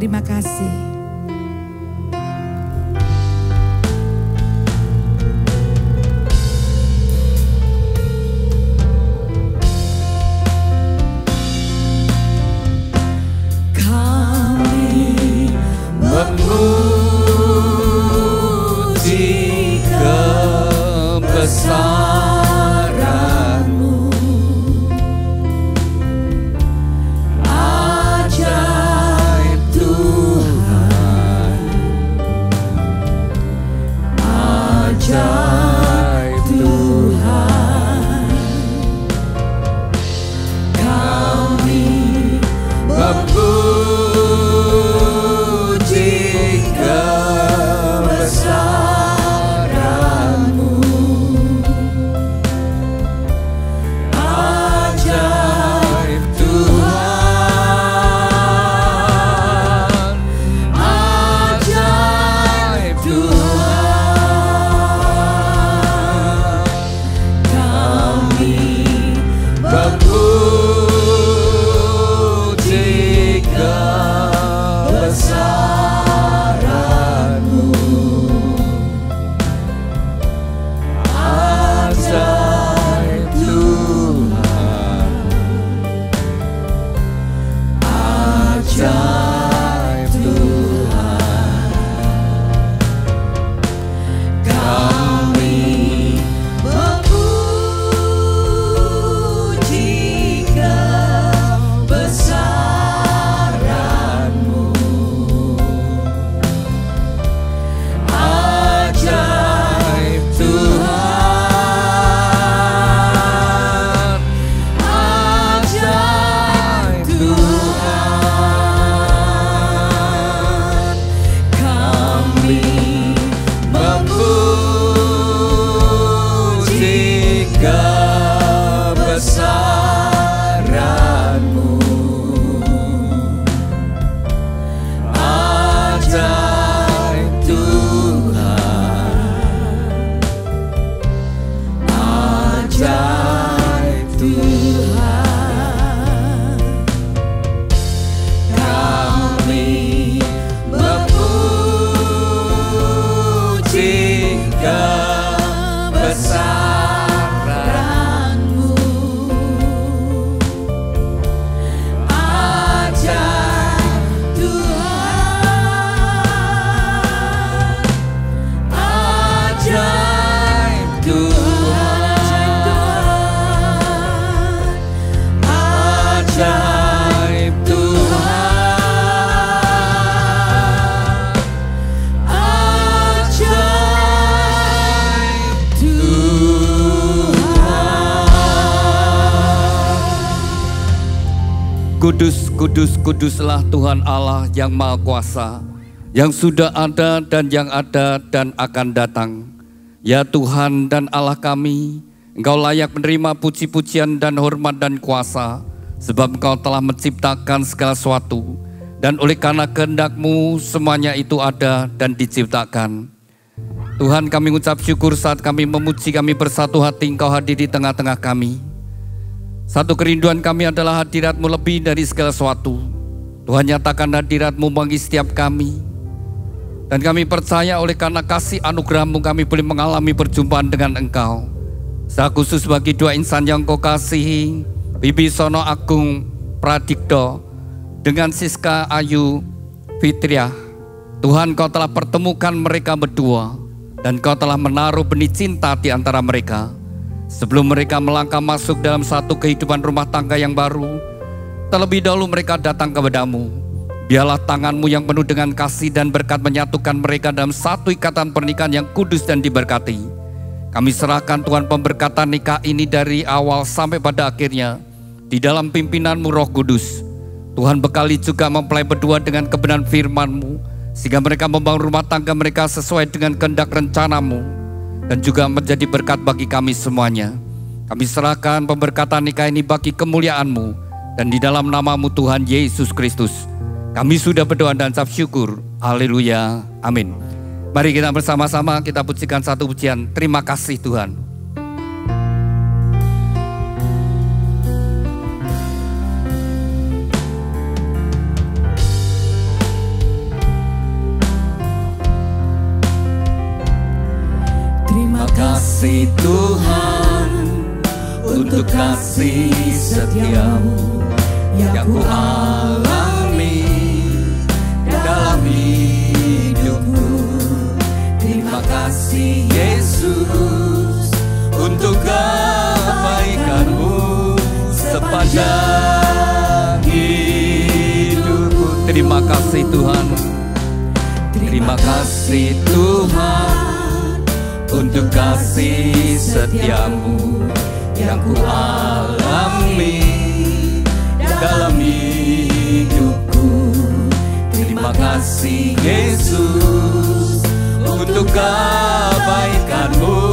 Terima kasih. Kami memuji kebesaran-Mu. Ajaib Tuhan, ajaib Tuhan. Kami memuji kebesaran-Mu. Ajaib Tuhan, ajaib Tuhan. Kami memuji kebesaran-Mu. Ajaib Tuhan, ajaib Tuhan. Kami memuji kebesaran-Mu. Ajaib Tuhan, ajaib Tuhan. Kami memuji kebesaran-Mu. Ajaib Tuhan, ajaib Tuhan. Kami memuji kebesaran-Mu. Ajaib Tuhan, ajaib Tuhan. Ajaib Tuhan, ajaib Tuhan. Kudus, kudus, kuduslah Tuhan Allah yang Maha Kuasa, yang sudah ada dan yang ada dan akan datang. Ya Tuhan dan Allah kami, Engkau layak menerima puji-pujian dan hormat dan kuasa, sebab Engkau telah menciptakan segala sesuatu, dan oleh karena kehendak-Mu semuanya itu ada dan diciptakan. Tuhan, kami mengucap syukur saat kami memuji, kami bersatu hati Engkau hadir di tengah-tengah kami. Satu kerinduan kami adalah hadirat-Mu lebih dari segala sesuatu. Tuhan, nyatakan hadirat-Mu bagi setiap kami. Dan kami percaya oleh karena kasih anugerah-Mu kami boleh mengalami perjumpaan dengan Engkau. Secara khusus bagi dua insan yang Kau kasihi, Bibi Sono Agung Pradikto dengan Siska Ayu Fitriah. Tuhan, Kau telah pertemukan mereka berdua, dan Kau telah menaruh benih cinta di antara mereka. Sebelum mereka melangkah masuk dalam satu kehidupan rumah tangga yang baru, terlebih dahulu mereka datang kepadamu. Biarlah tangan-Mu yang penuh dengan kasih dan berkat menyatukan mereka dalam satu ikatan pernikahan yang kudus dan diberkati. Kami serahkan Tuhan pemberkatan nikah ini dari awal sampai pada akhirnya di dalam pimpinan-Mu Roh Kudus. Tuhan, bekali juga mempelai berdua dengan kebenaran firman-Mu, sehingga mereka membangun rumah tangga mereka sesuai dengan kehendak rencana-Mu, dan juga menjadi berkat bagi kami semuanya. Kami serahkan pemberkatan nikah ini bagi kemuliaan-Mu, dan di dalam nama-Mu Tuhan Yesus Kristus, kami sudah berdoa dan ucap syukur. Haleluya, amin. Mari kita bersama-sama kita pujikan satu pujian. Terima kasih Tuhan. kasih Tuhan, untuk kasih setiamu yang ku alami dalam hidupku. Terima kasih Yesus untuk kebaikanmu sepanjang hidupku. Terima kasih Tuhan. Terima kasih Tuhan untuk kasih setiamu yang ku alami dalam hidupku. Terima kasih Yesus untuk kebaikanmu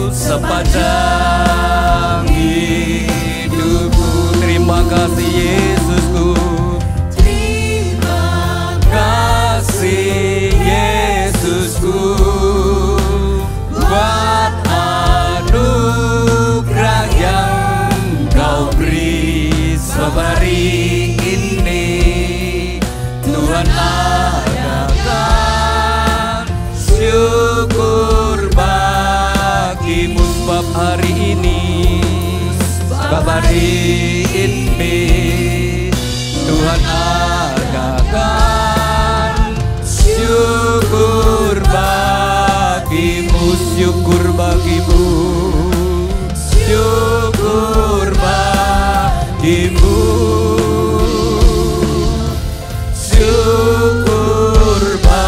sepanjang hidupku. Terima kasih Yesusku. Terima kasih Yesusku buat anugerah yang Kau beri hari ini. Tuhan adakan syukur bagimu sebab hari ini, sebab hari ini Tuhan adakan syukur bagimu, syukur bagimu, syukur bagimu, syukur bagimu.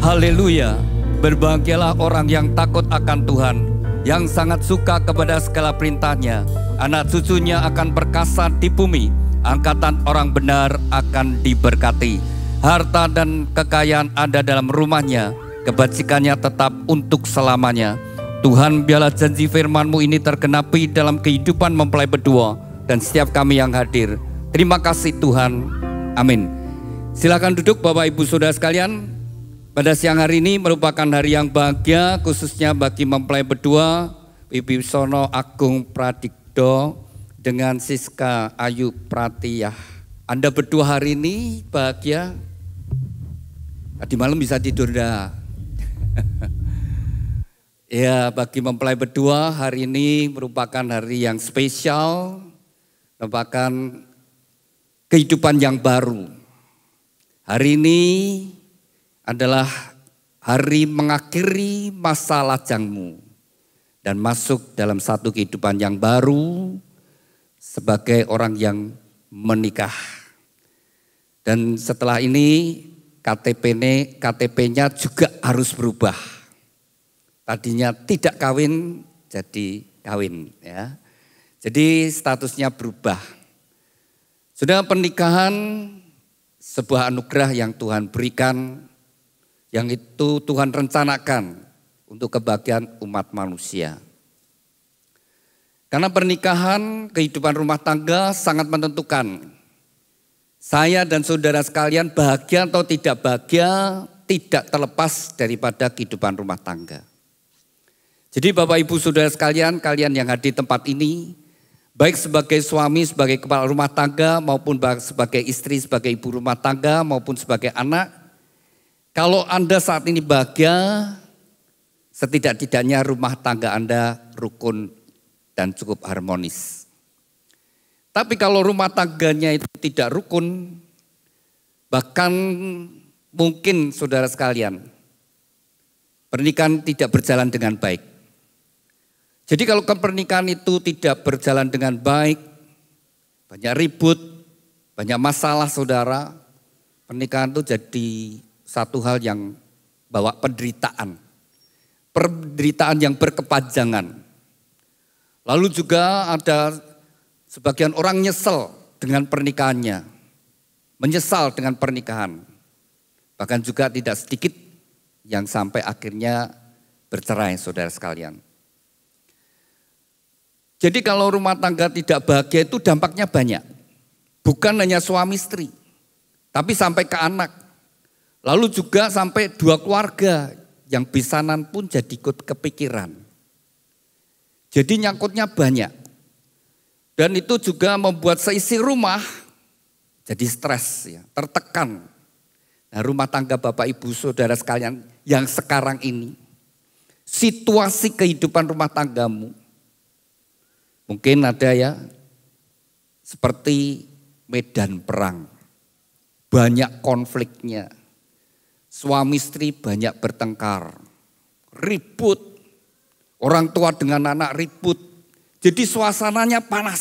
Haleluya. Berbahagialah orang yang takut akan Tuhan, yang sangat suka kepada segala perintahnya. Anak cucunya akan perkasa di bumi, angkatan orang benar akan diberkati. Harta dan kekayaan ada dalam rumahnya, kebajikannya tetap untuk selamanya. Tuhan, biarlah janji firman-Mu ini tergenapi dalam kehidupan mempelai berdua dan setiap kami yang hadir. Terima kasih Tuhan. Amin. Silakan duduk Bapak Ibu Saudara sekalian. Pada siang hari ini merupakan hari yang bahagia khususnya bagi mempelai berdua Bibi Sono Agung Pradikdo dengan Siska Ayu Pratiyah. Anda berdua hari ini bahagia? Tadi malam bisa tidur dah. Ya, bagi mempelai berdua hari ini merupakan hari yang spesial, merupakan kehidupan yang baru. Hari ini adalah hari mengakhiri masa lajangmu dan masuk dalam satu kehidupan yang baru sebagai orang yang menikah. Dan setelah ini KTP-nya juga harus berubah. Tadinya tidak kawin jadi kawin ya. Jadi statusnya berubah. Sudah pernikahan sebuah anugerah yang Tuhan berikan, yang itu Tuhan rencanakan untuk kebahagiaan umat manusia. Karena pernikahan, kehidupan rumah tangga sangat menentukan. Saya dan saudara sekalian bahagia atau tidak bahagia tidak terlepas daripada kehidupan rumah tangga. Jadi Bapak Ibu Saudara sekalian, kalian yang hadir di tempat ini, baik sebagai suami, sebagai kepala rumah tangga, maupun sebagai istri, sebagai ibu rumah tangga, maupun sebagai anak, kalau Anda saat ini bahagia, setidak-tidaknya rumah tangga Anda rukun dan cukup harmonis. Tapi kalau rumah tangganya itu tidak rukun, bahkan mungkin saudara sekalian, pernikahan tidak berjalan dengan baik. Jadi kalau pernikahan itu tidak berjalan dengan baik, banyak ribut, banyak masalah saudara, pernikahan itu jadi satu hal yang bawa penderitaan. Penderitaan yang berkepanjangan. Lalu juga ada sebagian orang nyesel dengan pernikahannya. Menyesal dengan pernikahan. Bahkan juga tidak sedikit yang sampai akhirnya bercerai saudara sekalian. Jadi kalau rumah tangga tidak bahagia itu dampaknya banyak. Bukan hanya suami istri, tapi sampai ke anak. Lalu juga sampai dua keluarga yang besanan pun jadi ikut kepikiran. Jadi nyangkutnya banyak. Dan itu juga membuat seisi rumah jadi stres, ya, tertekan. Nah, rumah tangga Bapak Ibu Saudara sekalian yang sekarang ini, situasi kehidupan rumah tanggamu, mungkin ada ya seperti medan perang, banyak konfliknya, suami istri banyak bertengkar, ribut, orang tua dengan anak ribut, jadi suasananya panas,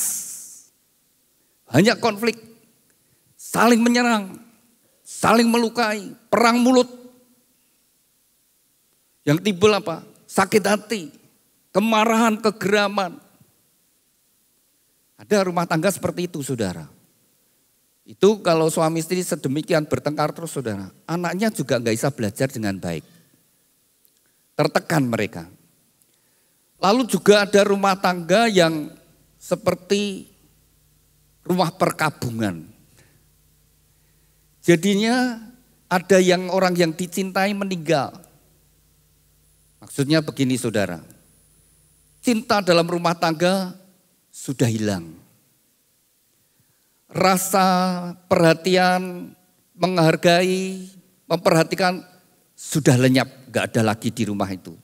banyak konflik, saling menyerang, saling melukai, perang mulut. Yang timbul apa? Sakit hati, kemarahan, kegeraman. Ada rumah tangga seperti itu, saudara. Itu kalau suami istri sedemikian bertengkar terus, saudara, anaknya juga nggak bisa belajar dengan baik. Tertekan mereka. Lalu juga ada rumah tangga yang seperti rumah perkabungan. Jadinya ada yang orang yang dicintai meninggal. Maksudnya begini, saudara, cinta dalam rumah tangga sudah hilang. Rasa perhatian, menghargai, memperhatikan sudah lenyap, gak ada lagi di rumah itu.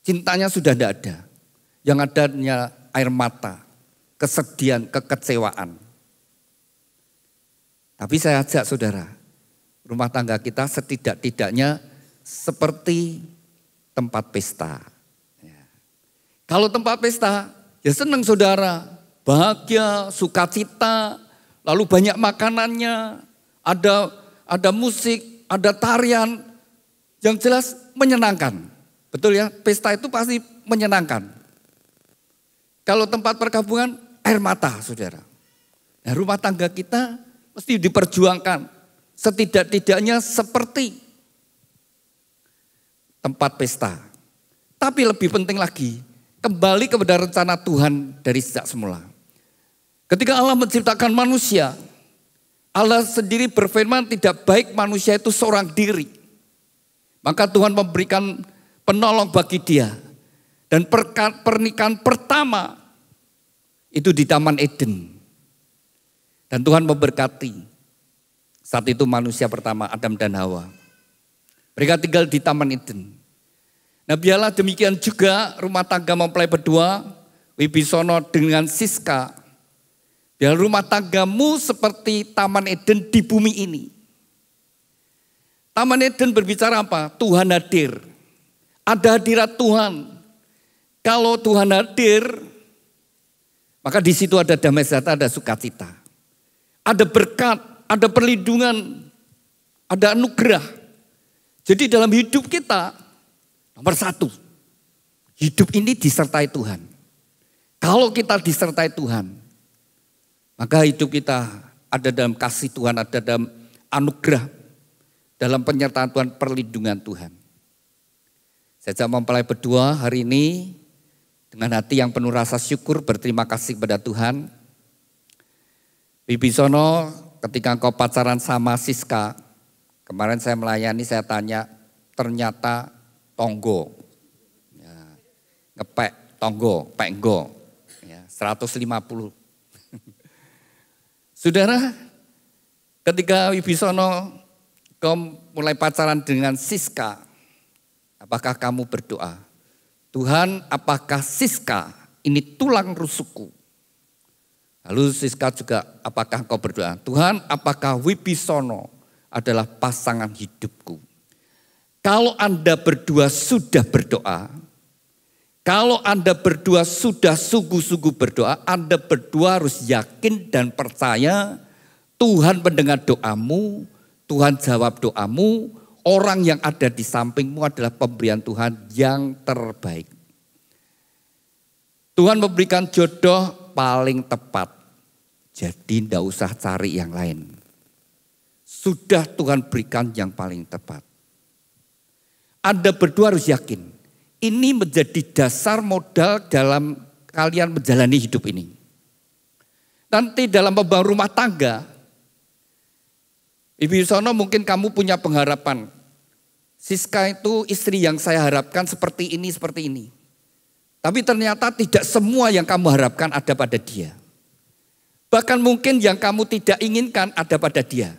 Cintanya sudah tidak ada, yang ada hanya air mata, kesedihan, kekecewaan. Tapi saya ajak saudara, rumah tangga kita setidak-tidaknya seperti tempat pesta. Ya. Kalau tempat pesta, ya senang saudara, bahagia, sukacita, lalu banyak makanannya, ada musik, ada tarian, yang jelas menyenangkan. Betul ya, pesta itu pasti menyenangkan. Kalau tempat perkabungan, air mata saudara. Nah, rumah tangga kita mesti diperjuangkan, setidak-tidaknya seperti tempat pesta. Tapi lebih penting lagi, kembali kepada rencana Tuhan dari sejak semula. Ketika Allah menciptakan manusia, Allah sendiri berfirman tidak baik manusia itu seorang diri. Maka Tuhan memberikan penolong bagi dia. Dan pernikahan pertama itu di Taman Eden. Dan Tuhan memberkati. Saat itu manusia pertama Adam dan Hawa. Mereka tinggal di Taman Eden. Nah, biarlah demikian juga rumah tangga mempelai berdua, Wibisono dengan Siska. Biar rumah tanggamu seperti Taman Eden di bumi ini. Taman Eden berbicara apa? Tuhan hadir. Ada hadirat Tuhan. Kalau Tuhan hadir, maka di situ ada damai sejahtera, ada sukacita. Ada berkat, ada perlindungan, ada anugerah. Jadi dalam hidup kita, nomor satu, hidup ini disertai Tuhan. Kalau kita disertai Tuhan, maka hidup kita ada dalam kasih Tuhan, ada dalam anugerah, dalam penyertaan Tuhan, perlindungan Tuhan. Saya ajak mempelai berdua hari ini dengan hati yang penuh rasa syukur, berterima kasih kepada Tuhan. Wibisono, ketika engkau pacaran sama Siska, kemarin saya melayani, saya tanya, ternyata tonggo, ya, ngepek tonggo, penggo, ya, 150. Saudara, ketika Wibisono kau mulai pacaran dengan Siska, apakah kamu berdoa, Tuhan apakah Siska ini tulang rusukku? Lalu Siska juga, apakah kau berdoa, Tuhan apakah Wibisono adalah pasangan hidupku? Kalau Anda berdua sudah berdoa, kalau Anda berdua sudah sungguh-sungguh berdoa, Anda berdua harus yakin dan percaya Tuhan mendengar doamu, Tuhan jawab doamu, orang yang ada di sampingmu adalah pemberian Tuhan yang terbaik. Tuhan memberikan jodoh paling tepat, jadi tidak usah cari yang lain. Sudah Tuhan berikan yang paling tepat. Anda berdua harus yakin, ini menjadi dasar modal dalam kalian menjalani hidup ini. Nanti dalam membangun rumah tangga, Ibu Sono mungkin kamu punya pengharapan. Siska itu istri yang saya harapkan seperti ini, seperti ini. Tapi ternyata tidak semua yang kamu harapkan ada pada dia. Bahkan mungkin yang kamu tidak inginkan ada pada dia.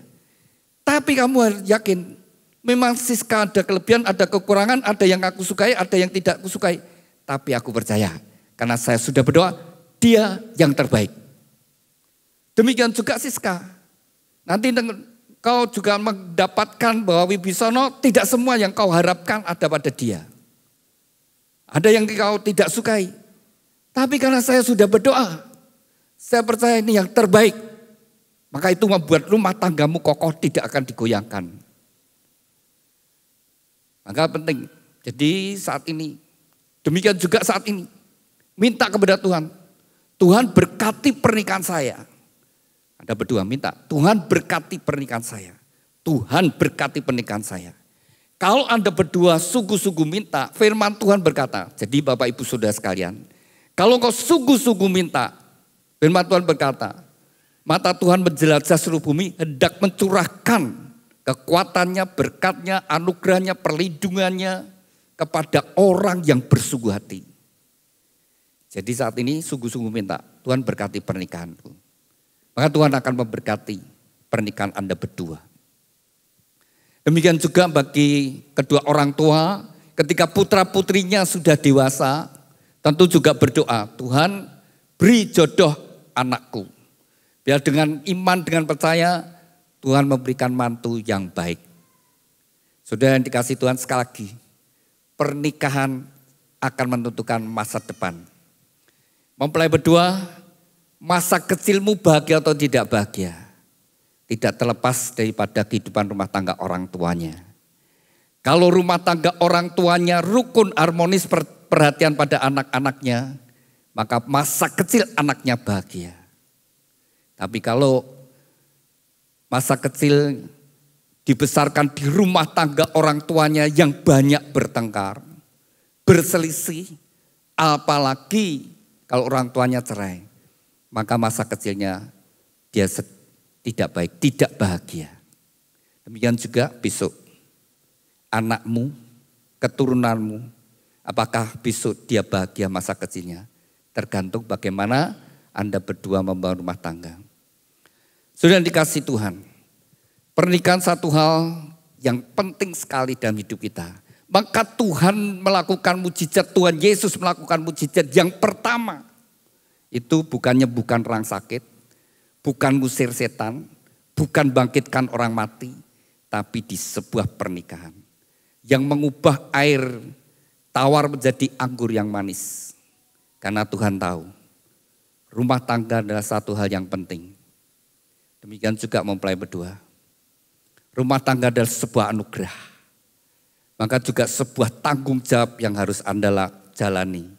Tapi kamu harus yakin, memang Siska ada kelebihan, ada kekurangan, ada yang aku sukai, ada yang tidak aku sukai. Tapi aku percaya, karena saya sudah berdoa, dia yang terbaik. Demikian juga Siska. Nanti kau juga mendapatkan bahwa Wibisono tidak semua yang kau harapkan ada pada dia. Ada yang kau tidak sukai. Tapi karena saya sudah berdoa, saya percaya ini yang terbaik. Maka itu membuat rumah tanggamu kokoh, tidak akan digoyangkan. Maka penting. Jadi saat ini, demikian juga saat ini, minta kepada Tuhan. Tuhan berkati pernikahan saya. Ada berdua minta, Tuhan berkati pernikahan saya. Tuhan berkati pernikahan saya. Kalau Anda berdua sungguh-sungguh minta, firman Tuhan berkata, jadi Bapak Ibu Saudara sekalian, kalau kau sungguh-sungguh minta, firman Tuhan berkata, mata Tuhan menjelajah seluruh bumi, hendak mencurahkan kekuatannya, berkatnya, anugerahnya, perlindungannya kepada orang yang bersungguh hati. Jadi saat ini sungguh-sungguh minta, Tuhan berkati pernikahanku. Maka Tuhan akan memberkati pernikahan Anda berdua. Demikian juga bagi kedua orang tua, ketika putra-putrinya sudah dewasa, tentu juga berdoa, Tuhan beri jodoh anakku. Biar dengan iman, dengan percaya, Tuhan memberikan mantu yang baik. Saudara yang dikasih Tuhan, sekali lagi, pernikahan akan menentukan masa depan. Mempelai berdua, masa kecilmu bahagia atau tidak bahagia, tidak terlepas daripada kehidupan rumah tangga orang tuanya. Kalau rumah tangga orang tuanya rukun, harmonis, perhatian pada anak-anaknya, maka masa kecil anaknya bahagia. Tapi kalau masa kecil dibesarkan di rumah tangga orang tuanya yang banyak bertengkar, berselisih, apalagi kalau orang tuanya cerai, maka masa kecilnya dia tidak baik, tidak bahagia. Demikian juga besok anakmu, keturunanmu, apakah besok dia bahagia masa kecilnya? Tergantung bagaimana Anda berdua membangun rumah tangga. Sudah dikasih Tuhan, pernikahan satu hal yang penting sekali dalam hidup kita. Maka Tuhan melakukan mujizat, Tuhan Yesus melakukan mujizat yang pertama. Itu bukan orang sakit, bukan ngusir setan, bukan bangkitkan orang mati, tapi di sebuah pernikahan. Yang mengubah air tawar menjadi anggur yang manis. Karena Tuhan tahu, rumah tangga adalah satu hal yang penting. Demikian juga mempelai berdua. Rumah tangga adalah sebuah anugerah. Maka juga sebuah tanggung jawab yang harus Anda jalani.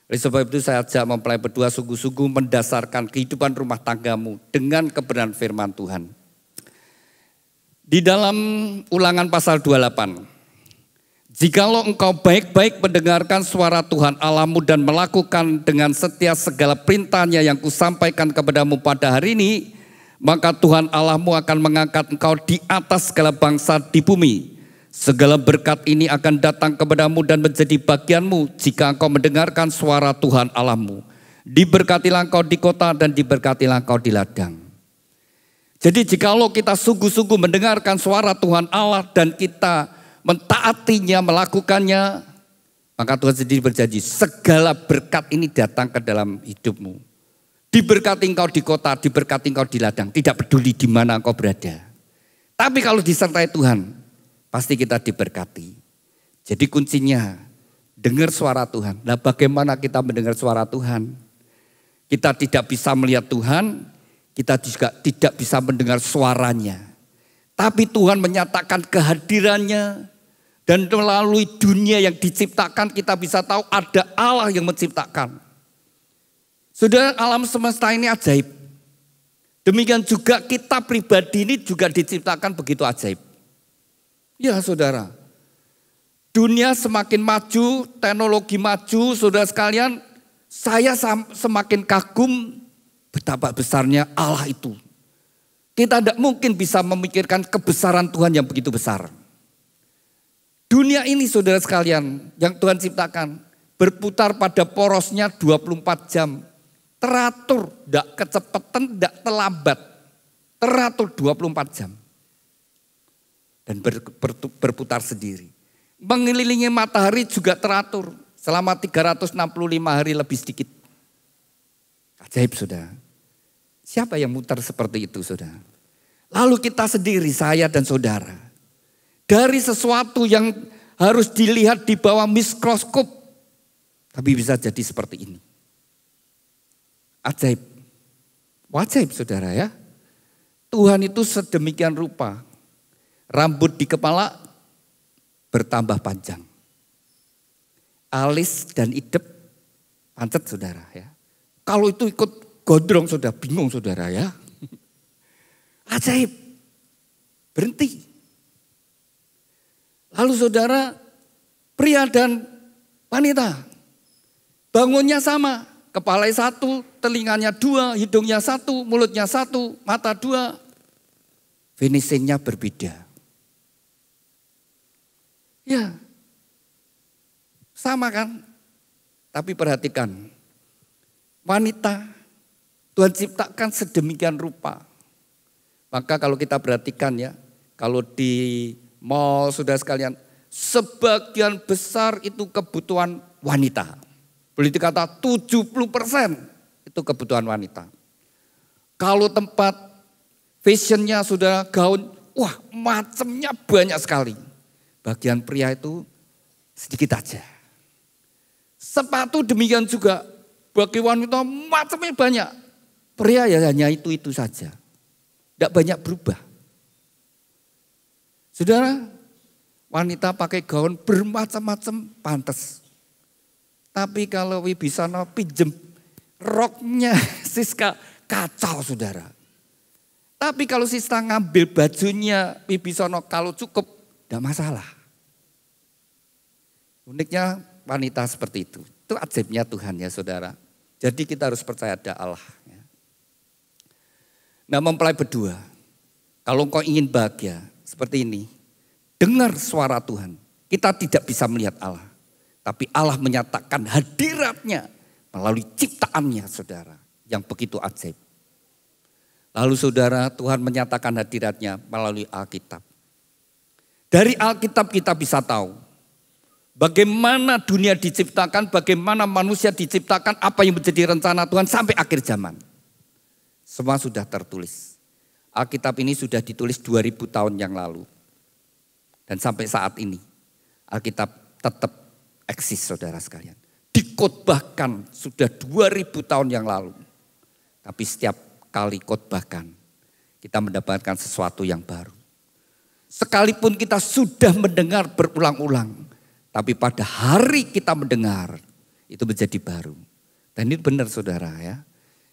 Oleh sebab itu saya ajak mempelai berdua sungguh-sungguh mendasarkan kehidupan rumah tanggamu dengan kebenaran firman Tuhan. Di dalam Ulangan pasal 28. Jikalau engkau baik-baik mendengarkan suara Tuhan Allahmu dan melakukan dengan setia segala perintahnya yang kusampaikan kepadamu pada hari ini, maka Tuhan Allahmu akan mengangkat engkau di atas segala bangsa di bumi. Segala berkat ini akan datang kepadamu dan menjadi bagianmu jika engkau mendengarkan suara Tuhan Allahmu. Diberkatilah engkau di kota dan diberkatilah engkau di ladang. Jadi jikalau kita sungguh-sungguh mendengarkan suara Tuhan Allah dan kita mentaatinya, melakukannya, maka Tuhan sendiri berjanji segala berkat ini datang ke dalam hidupmu. Diberkati engkau di kota, diberkati engkau di ladang, tidak peduli di mana engkau berada. Tapi kalau disertai Tuhan, pasti kita diberkati. Jadi kuncinya dengar suara Tuhan. Nah, bagaimana kita mendengar suara Tuhan? Kita tidak bisa melihat Tuhan, kita juga tidak bisa mendengar suaranya. Tapi Tuhan menyatakan kehadirannya dan melalui dunia yang diciptakan kita bisa tahu ada Allah yang menciptakan. Saudara, alam semesta ini ajaib. Demikian juga kita pribadi ini juga diciptakan begitu ajaib. Ya saudara, dunia semakin maju, teknologi maju, saudara sekalian, saya semakin kagum betapa besarnya Allah itu. Kita tidak mungkin bisa memikirkan kebesaran Tuhan yang begitu besar. Dunia ini saudara sekalian yang Tuhan ciptakan berputar pada porosnya 24 jam. Teratur, tidak kecepatan, tidak terlambat. Teratur 24 jam. dan berputar sendiri. Mengelilingi matahari juga teratur selama 365 hari lebih sedikit. Ajaib saudara. Siapa yang mutar seperti itu saudara? Lalu kita sendiri, saya dan saudara. Dari sesuatu yang harus dilihat di bawah mikroskop. Tapi bisa jadi seperti ini. Ajaib. Ajaib saudara ya. Tuhan itu sedemikian rupa. Rambut di kepala bertambah panjang. Alis dan idep pancet saudara ya. Kalau itu ikut gondrong saudara, bingung saudara ya. Ajaib. Berhenti. Lalu saudara, pria dan wanita. Bangunnya sama. Kepalanya satu, telinganya dua, hidungnya satu, mulutnya satu, mata dua. Finishingnya berbeda. Ya, sama kan? Tapi perhatikan, wanita Tuhan ciptakan sedemikian rupa. Maka kalau kita perhatikan ya, kalau di mall sudah sekalian, sebagian besar itu kebutuhan wanita. Boleh dikata 70% itu kebutuhan wanita. Kalau tempat fashionnya sudah gaun, wah macamnya banyak sekali. Bagian pria itu sedikit aja. Sepatu demikian juga, bagi wanita macamnya banyak. Pria ya hanya itu saja. Tidak banyak berubah. Saudara, wanita pakai gaun bermacam-macam pantas. Tapi kalau Wibisono pinjem roknya Siska kacau saudara. Tapi kalau Siska ngambil bajunya Wibisono kalau cukup, tidak masalah. Uniknya wanita seperti itu. Itu ajaibnya Tuhan ya saudara. Jadi kita harus percaya ada Allah. Ya. Nah mempelai berdua. Kalau engkau ingin bahagia seperti ini. Dengar suara Tuhan. Kita tidak bisa melihat Allah. Tapi Allah menyatakan hadiratnya melalui ciptaannya saudara. Yang begitu ajaib. Lalu saudara Tuhan menyatakan hadiratnya melalui Alkitab. Dari Alkitab kita bisa tahu bagaimana dunia diciptakan, bagaimana manusia diciptakan, apa yang menjadi rencana Tuhan sampai akhir zaman. Semua sudah tertulis. Alkitab ini sudah ditulis 2000 tahun yang lalu. Dan sampai saat ini Alkitab tetap eksis saudara sekalian. Dikotbahkan sudah 2000 tahun yang lalu. Tapi setiap kali khotbahkan kita mendapatkan sesuatu yang baru. Sekalipun kita sudah mendengar berulang-ulang, tapi pada hari kita mendengar, itu menjadi baru. Dan ini benar saudara ya.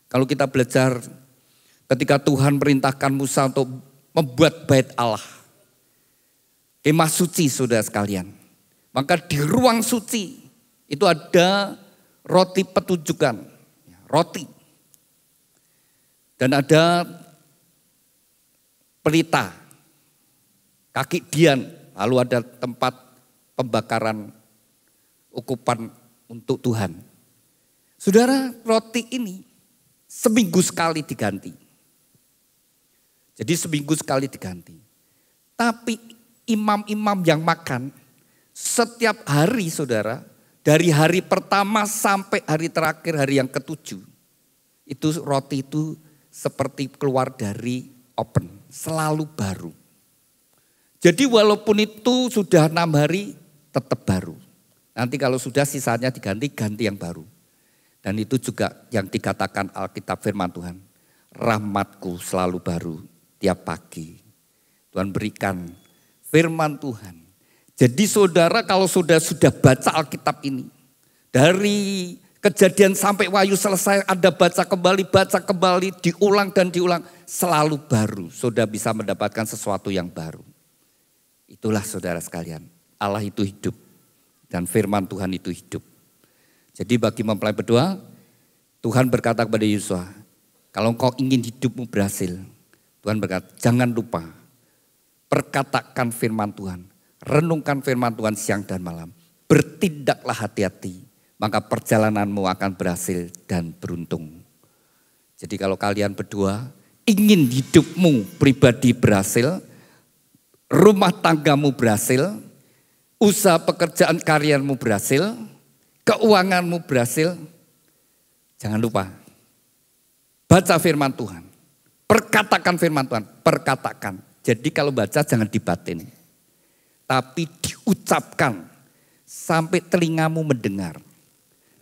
Kalau kita belajar ketika Tuhan merintahkan Musa untuk membuat bait Allah. Kemah suci saudara sekalian. Maka di ruang suci itu ada roti petunjukan. Roti. Dan ada pelita. Kaki dian, lalu ada tempat pembakaran ukupan untuk Tuhan. Saudara, roti ini seminggu sekali diganti. Jadi seminggu sekali diganti. Tapi imam-imam yang makan setiap hari saudara, dari hari pertama sampai hari terakhir, hari yang ketujuh. Itu roti itu seperti keluar dari oven, selalu baru. Jadi walaupun itu sudah 6 hari tetap baru. Nanti kalau sudah sisanya ganti yang baru. Dan itu juga yang dikatakan Alkitab firman Tuhan. Rahmatku selalu baru tiap pagi. Tuhan berikan firman Tuhan. Jadi saudara kalau sudah baca Alkitab ini. Dari Kejadian sampai Wahyu selesai Anda baca kembali, diulang dan diulang. Selalu baru, saudara bisa mendapatkan sesuatu yang baru. Itulah saudara sekalian, Allah itu hidup dan firman Tuhan itu hidup. Jadi bagi mempelai berdua, Tuhan berkata kepada Yosua, kalau engkau ingin hidupmu berhasil, Tuhan berkata, jangan lupa, perkatakan firman Tuhan, renungkan firman Tuhan siang dan malam, bertindaklah hati-hati, maka perjalananmu akan berhasil dan beruntung. Jadi kalau kalian berdua ingin hidupmu pribadi berhasil, rumah tanggamu berhasil, usaha pekerjaan karyamu berhasil, keuanganmu berhasil, jangan lupa baca firman Tuhan. Perkatakan firman Tuhan, perkatakan. Jadi kalau baca jangan dibatin, tapi diucapkan sampai telingamu mendengar.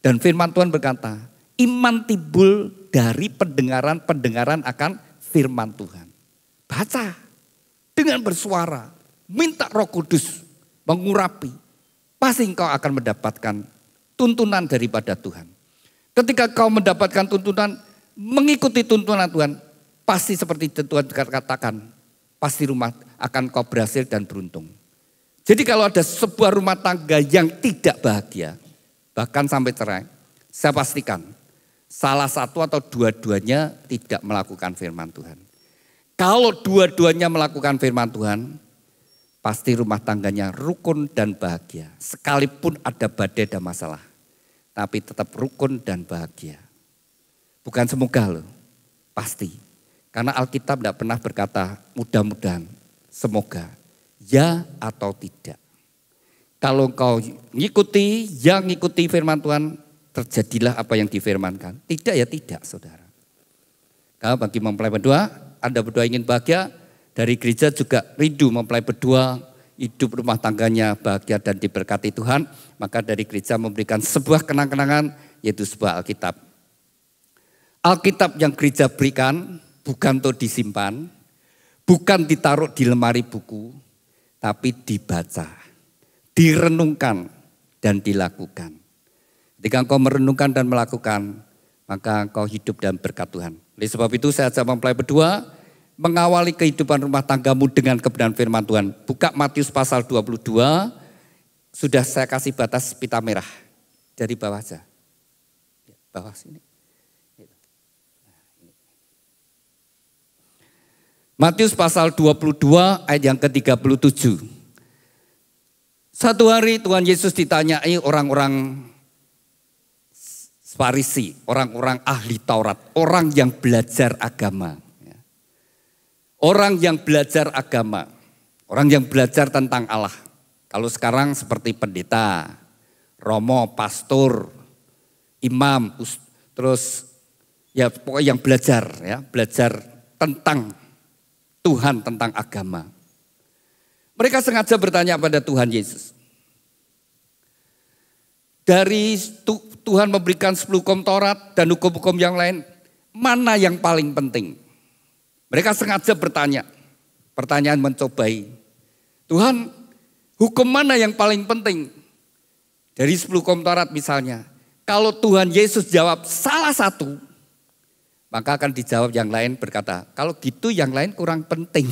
Dan firman Tuhan berkata, iman timbul dari pendengaran akan firman Tuhan. Baca dengan bersuara, minta Roh Kudus mengurapi. Pasti engkau akan mendapatkan tuntunan daripada Tuhan. Ketika kau mendapatkan tuntunan, mengikuti tuntunan Tuhan, pasti seperti Tuhan katakan, pasti rumah akan kau berhasil dan beruntung. Jadi kalau ada sebuah rumah tangga yang tidak bahagia, bahkan sampai cerai, saya pastikan salah satu atau dua-duanya tidak melakukan firman Tuhan. Kalau dua-duanya melakukan firman Tuhan, pasti rumah tangganya rukun dan bahagia. Sekalipun ada badai dan masalah, tapi tetap rukun dan bahagia. Bukan semoga loh, pasti. Karena Alkitab tidak pernah berkata mudah-mudahan, semoga, ya atau tidak. Kalau engkau ngikuti firman Tuhan, terjadilah apa yang difirmankan. Tidak ya tidak, saudara. Kalau bagi mempelai berdua, Anda berdua ingin bahagia, dari gereja juga rindu mempelai berdua, hidup rumah tangganya bahagia dan diberkati Tuhan, maka dari gereja memberikan sebuah kenang-kenangan, yaitu sebuah Alkitab. Alkitab yang gereja berikan bukan untuk disimpan, bukan ditaruh di lemari buku, tapi dibaca, direnungkan dan dilakukan. Ketika engkau merenungkan dan melakukan, maka engkau hidup dan berkat Tuhan. Oleh sebab itu saya ajak mempelai berdua mengawali kehidupan rumah tanggamu dengan kebenaran firman Tuhan. Buka Matius pasal 22, sudah saya kasih batas pita merah dari bawah saja. Bawah sini. Matius pasal 22 ayat yang ke-37. Satu hari Tuhan Yesus ditanyai orang-orang Farisi, orang-orang ahli Taurat, orang yang belajar agama. Orang yang belajar agama, orang yang belajar tentang Allah. Kalau sekarang seperti pendeta, romo, pastor, imam, terus ya pokoknya yang belajar tentang Tuhan, tentang agama. Mereka sengaja bertanya pada Tuhan Yesus. Dari Tuhan memberikan 10 hukum Taurat dan hukum-hukum yang lain, mana yang paling penting? Mereka sengaja bertanya, pertanyaan mencobai. Tuhan, hukum mana yang paling penting? Dari 10 hukum Taurat misalnya. Kalau Tuhan Yesus jawab salah satu, maka akan dijawab yang lain berkata, kalau gitu yang lain kurang penting.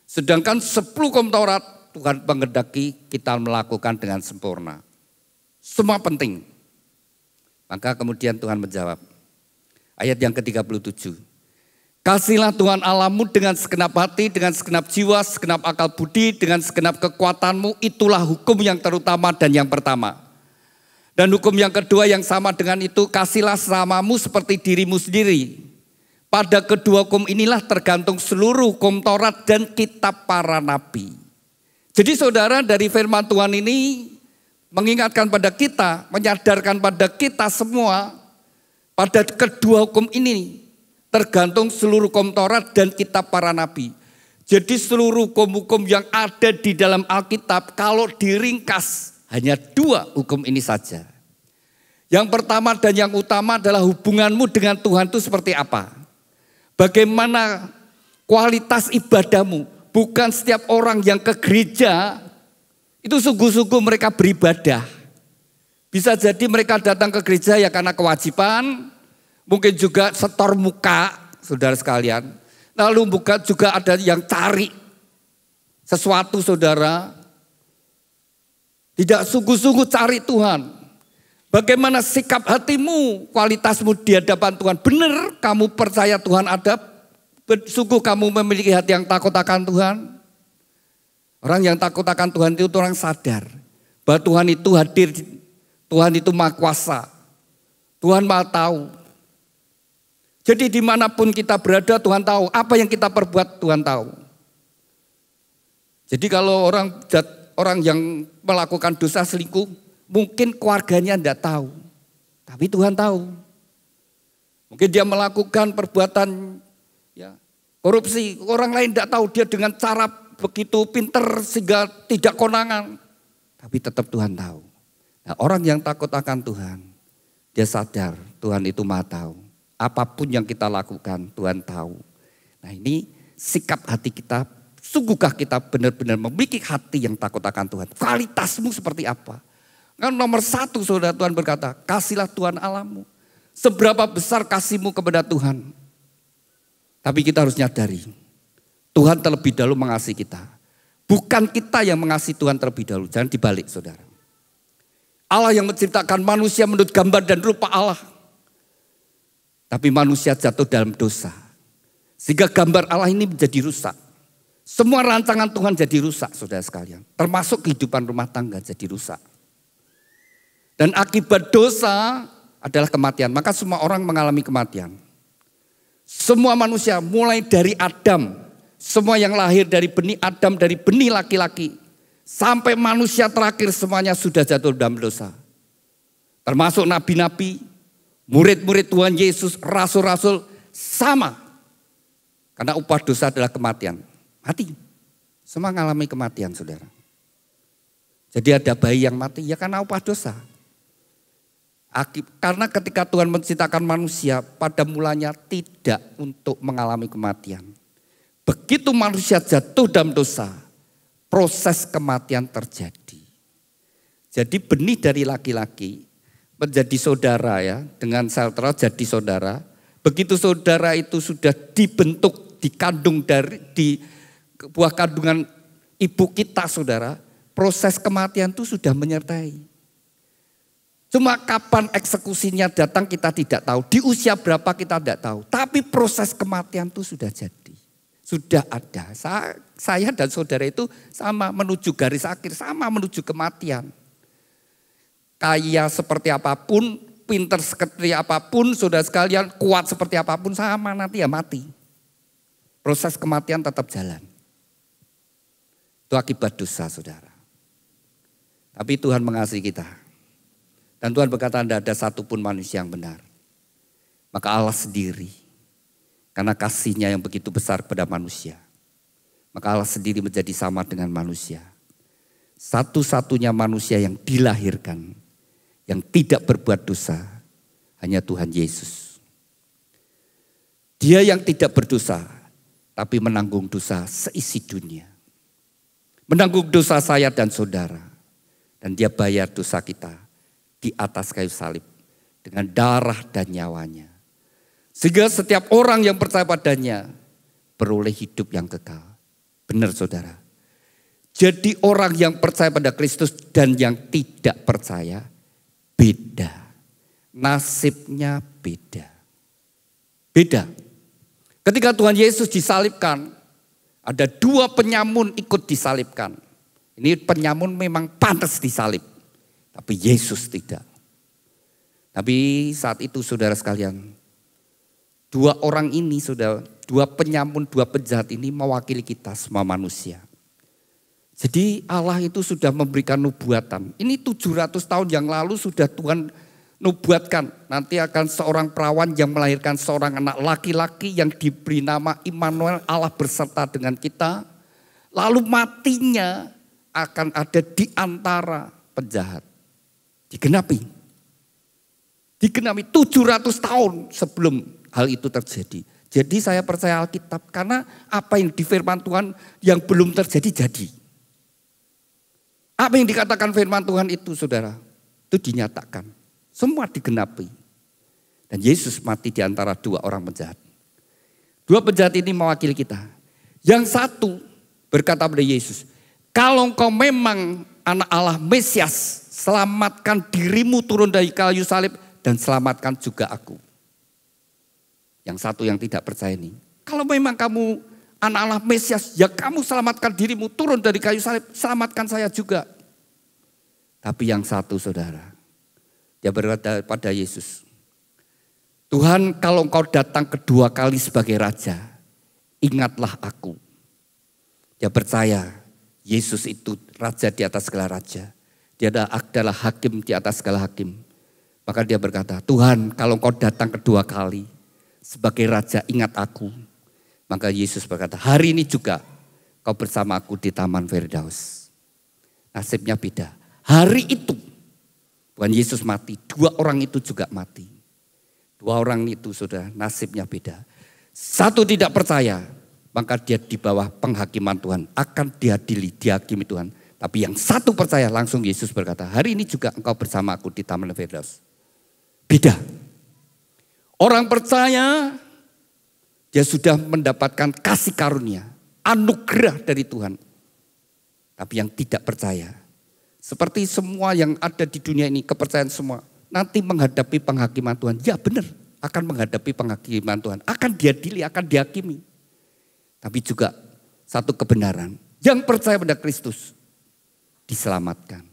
Sedangkan 10 hukum Taurat Tuhan menghendaki kita melakukan dengan sempurna. Semua penting. Maka kemudian Tuhan menjawab. Ayat yang ke-37. Kasihlah Tuhan Allahmu dengan segenap hati, dengan segenap jiwa, segenap akal budi, dengan segenap kekuatanmu. Itulah hukum yang terutama dan yang pertama. Dan hukum yang kedua yang sama dengan itu, kasihlah sesamamu seperti dirimu sendiri. Pada kedua hukum inilah tergantung seluruh hukum Taurat dan kitab para nabi. Jadi saudara, dari firman Tuhan ini mengingatkan pada kita, menyadarkan pada kita semua, pada kedua hukum ini tergantung seluruh hukum Taurat dan kitab para nabi. Jadi seluruh hukum-hukum yang ada di dalam Alkitab kalau diringkas hanya 2 hukum ini saja. Yang pertama dan yang utama adalah hubunganmu dengan Tuhan itu seperti apa? Bagaimana kualitas ibadahmu? Bukan setiap orang yang ke gereja itu sungguh-sungguh mereka beribadah. Bisa jadi mereka datang ke gereja ya karena kewajiban, mungkin juga setor muka, saudara sekalian. Lalu bukan juga ada yang cari sesuatu, saudara. Tidak sungguh-sungguh cari Tuhan. Bagaimana sikap hatimu, kualitasmu di hadapan Tuhan. Benar kamu percaya Tuhan ada? Sungguh kamu memiliki hati yang takut akan Tuhan? Orang yang takut akan Tuhan itu orang sadar bahwa Tuhan itu hadir, Tuhan itu maha kuasa, Tuhan maha tahu. Jadi dimanapun kita berada Tuhan tahu, apa yang kita perbuat Tuhan tahu. Jadi kalau orang yang melakukan dosa selingkuh, mungkin keluarganya tidak tahu. Tapi Tuhan tahu. Mungkin dia melakukan perbuatan ya, korupsi, orang lain tidak tahu, dia dengan cara begitu pinter sehingga tidak konangan. Tapi tetap Tuhan tahu. Nah, orang yang takut akan Tuhan, dia sadar Tuhan itu Maha tahu. Apapun yang kita lakukan Tuhan tahu. Nah, ini sikap hati kita, sungguhkah kita benar-benar memiliki hati yang takut akan Tuhan? Kualitasmu seperti apa? Kan nomor satu saudara, Tuhan berkata, kasihlah Tuhan Allahmu. Seberapa besar kasihmu kepada Tuhan. Tapi kita harus nyadari, Tuhan terlebih dahulu mengasihi kita. Bukan kita yang mengasihi Tuhan terlebih dahulu, jangan dibalik saudara. Allah yang menciptakan manusia menurut gambar dan rupa Allah. Tapi manusia jatuh dalam dosa. Sehingga gambar Allah ini menjadi rusak. Semua rancangan Tuhan jadi rusak saudara sekalian. Termasuk kehidupan rumah tangga jadi rusak. Dan akibat dosa adalah kematian. Maka semua orang mengalami kematian. Semua manusia mulai dari Adam. Semua yang lahir dari benih Adam, dari benih laki-laki. Sampai manusia terakhir semuanya sudah jatuh dalam dosa. Termasuk nabi-nabi, murid-murid Tuhan Yesus, rasul-rasul sama. Karena upah dosa adalah kematian. Mati. Semua mengalami kematian saudara. Jadi ada bayi yang mati ya karena upah dosa. Karena ketika Tuhan menciptakan manusia pada mulanya tidak untuk mengalami kematian. Begitu manusia jatuh dalam dosa, proses kematian terjadi. Jadi benih dari laki-laki menjadi saudara ya, dengan sel telur jadi saudara. Begitu saudara itu sudah dibentuk, dikandung di buah kandungan ibu kita saudara, proses kematian itu sudah menyertai. Cuma kapan eksekusinya datang kita tidak tahu. Di usia berapa kita tidak tahu. Tapi proses kematian itu sudah jadi. Sudah ada. Saya dan saudara itu sama menuju garis akhir. Sama menuju kematian. Kaya seperti apapun, pinter seperti apapun, saudara sekalian, kuat seperti apapun, sama nanti ya mati. Proses kematian tetap jalan. Itu akibat dosa saudara. Tapi Tuhan mengasihi kita. Dan Tuhan berkata tidak ada satupun manusia yang benar. Maka Allah sendiri, karena kasihnya yang begitu besar kepada manusia. Maka Allah sendiri menjadi sama dengan manusia. Satu-satunya manusia yang dilahirkan, yang tidak berbuat dosa, hanya Tuhan Yesus. Dia yang tidak berdosa, tapi menanggung dosa seisi dunia. Menanggung dosa saya dan saudara. Dan dia bayar dosa kita di atas kayu salib dengan darah dan nyawanya. Sehingga setiap orang yang percaya padanya beroleh hidup yang kekal. Benar saudara. Jadi orang yang percaya pada Kristus dan yang tidak percaya beda. Nasibnya beda. Beda. Ketika Tuhan Yesus disalibkan, ada dua penyamun ikut disalibkan. Ini penyamun memang pantas disalib. Tapi Yesus tidak. Tapi saat itu saudara sekalian, dua orang ini saudara, dua penyamun, dua penjahat ini mewakili kita semua manusia. Jadi Allah itu sudah memberikan nubuatan. Ini 700 tahun yang lalu sudah Tuhan nubuatkan. Nanti akan seorang perawan yang melahirkan seorang anak laki-laki yang diberi nama Immanuel, Allah berserta dengan kita. Lalu matinya akan ada di antara penjahat. Digenapi 700 tahun sebelum hal itu terjadi. Jadi saya percaya Alkitab karena apa yang difirman Tuhan yang belum terjadi jadi. Apa yang dikatakan firman Tuhan itu saudara, itu dinyatakan. Semua digenapi. Dan Yesus mati di antara dua orang penjahat. Dua penjahat ini mewakili kita. Yang satu berkata pada Yesus, kalau engkau memang anak Allah Mesias, selamatkan dirimu turun dari kayu salib dan selamatkan juga aku. Yang satu yang tidak percaya ini. Kalau memang kamu anak Allah Mesias, ya kamu selamatkan dirimu turun dari kayu salib, selamatkan saya juga. Tapi yang satu saudara, dia berkata pada Yesus, Tuhan kalau engkau datang kedua kali sebagai raja, ingatlah aku. Dia percaya Yesus itu raja di atas segala raja. Dia adalah hakim di atas segala hakim. Maka dia berkata, Tuhan kalau Engkau datang kedua kali sebagai raja ingat aku. Maka Yesus berkata, hari ini juga kau bersama aku di Taman Firdaus. Nasibnya beda. Hari itu Tuhan Yesus mati, 2 orang itu juga mati. 2 orang itu sudah nasibnya beda. Satu tidak percaya, maka dia di bawah penghakiman Tuhan. Akan diadili, dihakimi Tuhan. Tapi yang satu percaya, langsung Yesus berkata, hari ini juga engkau bersama aku di Taman Firdaus. Beda. Orang percaya, dia sudah mendapatkan kasih karunia, anugerah dari Tuhan. Tapi yang tidak percaya, seperti semua yang ada di dunia ini, kepercayaan semua, nanti menghadapi penghakiman Tuhan. Ya benar, akan menghadapi penghakiman Tuhan. Akan diadili, akan dihakimi. Tapi juga satu kebenaran, yang percaya pada Kristus diselamatkan.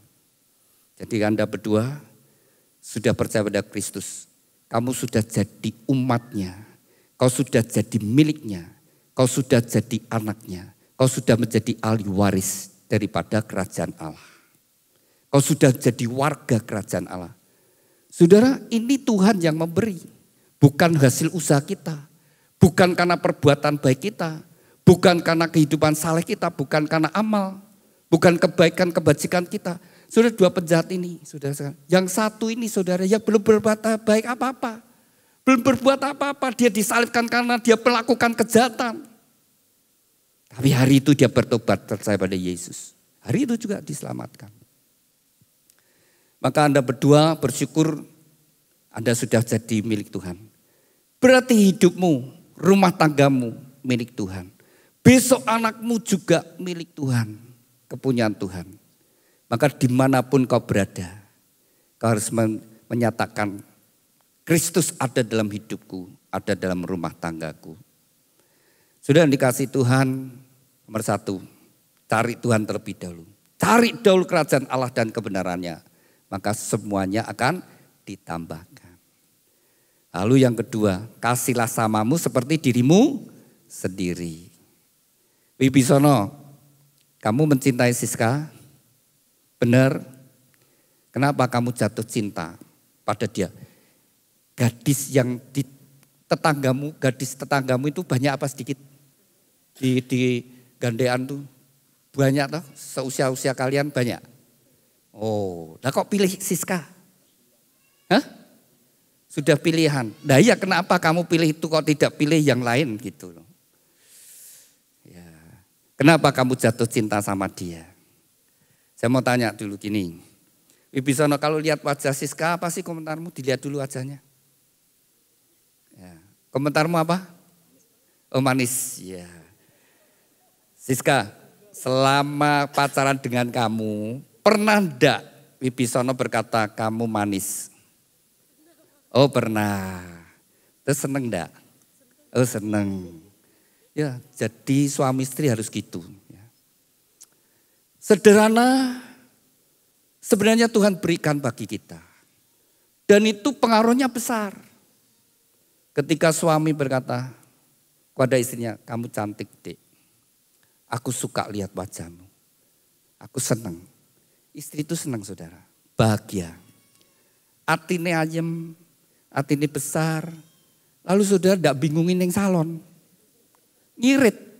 Jadi Anda berdua sudah percaya pada Kristus. Kamu sudah jadi umatnya. Kau sudah jadi miliknya. Kau sudah jadi anaknya. Kau sudah menjadi ahli waris daripada kerajaan Allah. Kau sudah jadi warga kerajaan Allah. Saudara, ini Tuhan yang memberi. Bukan hasil usaha kita. Bukan karena perbuatan baik kita. Bukan karena kehidupan saleh kita. Bukan karena amal. Bukan kebaikan kebajikan kita. Saudara, 2 penjahat ini, saudara, yang satu ini saudara, ya belum berbuat baik apa-apa. Belum berbuat apa-apa, dia disalibkan karena dia melakukan kejahatan. Tapi hari itu dia bertobat, percaya pada Yesus. Hari itu juga diselamatkan. Maka Anda berdua bersyukur Anda sudah jadi milik Tuhan. Berarti hidupmu, rumah tanggamu milik Tuhan. Besok anakmu juga milik Tuhan, kepunyaan Tuhan. Maka dimanapun kau berada, kau harus menyatakan Kristus ada dalam hidupku, ada dalam rumah tanggaku. Sudah dikasih Tuhan, nomor 1, cari Tuhan terlebih dahulu. Cari dahulu kerajaan Allah dan kebenarannya, maka semuanya akan ditambahkan. Lalu yang kedua, kasihlah samamu seperti dirimu sendiri. Wibisono, kamu mencintai Siska? Benar, kenapa kamu jatuh cinta pada dia? Gadis yang di tetanggamu, gadis tetanggamu itu banyak apa sedikit? Di gandean tuh banyak toh, seusia-usia kalian banyak. Oh, nah kok pilih Siska? Hah? Sudah pilihan. Nah iya, kenapa kamu pilih itu kok tidak pilih yang lain gitu loh. Ya. Kenapa kamu jatuh cinta sama dia? Saya mau tanya dulu gini, Wibisono kalau lihat wajah Siska apa sih komentarmu? Dilihat dulu wajahnya. Ya. Komentarmu apa? Oh manis, ya. Siska, selama pacaran dengan kamu, pernah enggak Wibisono berkata kamu manis? Oh pernah. Terus seneng enggak? Oh seneng. Ya, jadi suami istri harus gitu. Sederhana sebenarnya Tuhan berikan bagi kita. Dan itu pengaruhnya besar. Ketika suami berkata kepada istrinya, kamu cantik dek. Aku suka lihat wajahmu. Aku senang. Istri itu senang saudara. Bahagia. Atine ayem, atine besar. Lalu saudara tidak bingungin yang salon. Ngirit.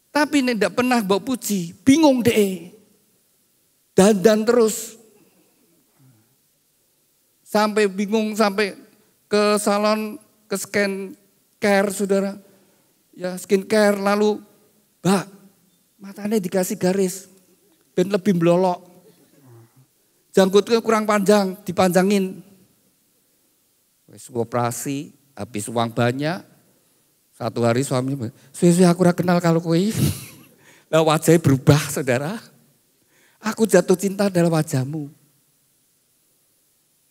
Tapi ini tidak pernah bawa puji, bingung deh. Dandan terus. Sampai bingung, sampai ke salon, ke skin care saudara. Ya skin care lalu, Mbak, matanya dikasih garis. Ben lebih melolok. Janggutnya kurang panjang, dipanjangin. Wis operasi, habis uang banyak. Satu hari suami, suwe-suwe aku ora kenal kalau kowe. Lah wajahnya berubah saudara. Aku jatuh cinta dalam wajahmu.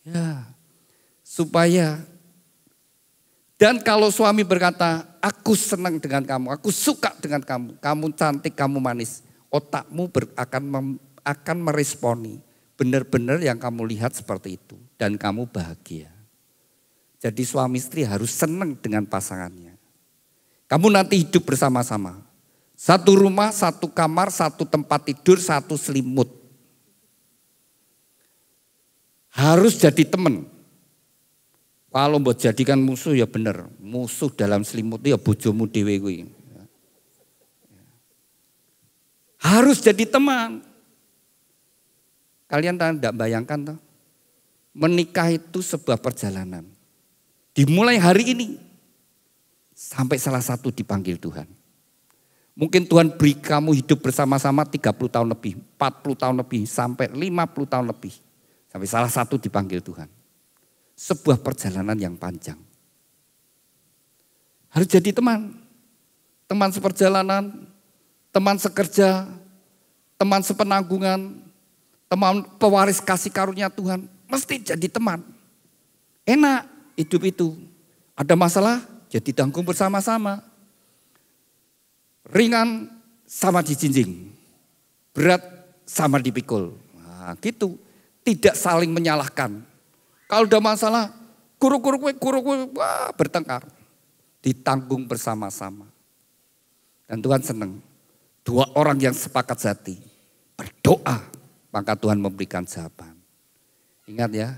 Ya, supaya. Dan kalau suami berkata, aku senang dengan kamu, aku suka dengan kamu. Kamu cantik, kamu manis. Otakmu akan meresponi. Benar-benar yang kamu lihat seperti itu. Dan kamu bahagia. Jadi suami istri harus senang dengan pasangannya. Kamu nanti hidup bersama-sama. Satu rumah, satu kamar, satu tempat tidur, satu selimut. Harus jadi teman. Kalau mau jadikan musuh ya benar. Musuh dalam selimut itu ya bojomu dhewe kuwi. Harus jadi teman. Kalian tidak bayangkan toh? Menikah itu sebuah perjalanan. Dimulai hari ini sampai salah satu dipanggil Tuhan. Mungkin Tuhan beri kamu hidup bersama-sama 30 tahun lebih, 40 tahun lebih, sampai 50 tahun lebih. Sampai salah satu dipanggil Tuhan. Sebuah perjalanan yang panjang. Harus jadi teman. Teman seperjalanan, teman sekerja, teman sepenanggungan, teman pewaris kasih karunia Tuhan. Mesti jadi teman. Enak hidup itu. Ada masalah, jadi tanggung bersama-sama. Ringan sama dijinjing, berat sama dipikul. Nah, gitu, tidak saling menyalahkan. Kalau ada masalah, kuru-kuru, wah bertengkar. Ditanggung bersama-sama. Dan Tuhan senang, dua orang yang sepakat hati, berdoa, maka Tuhan memberikan jawaban. Ingat ya,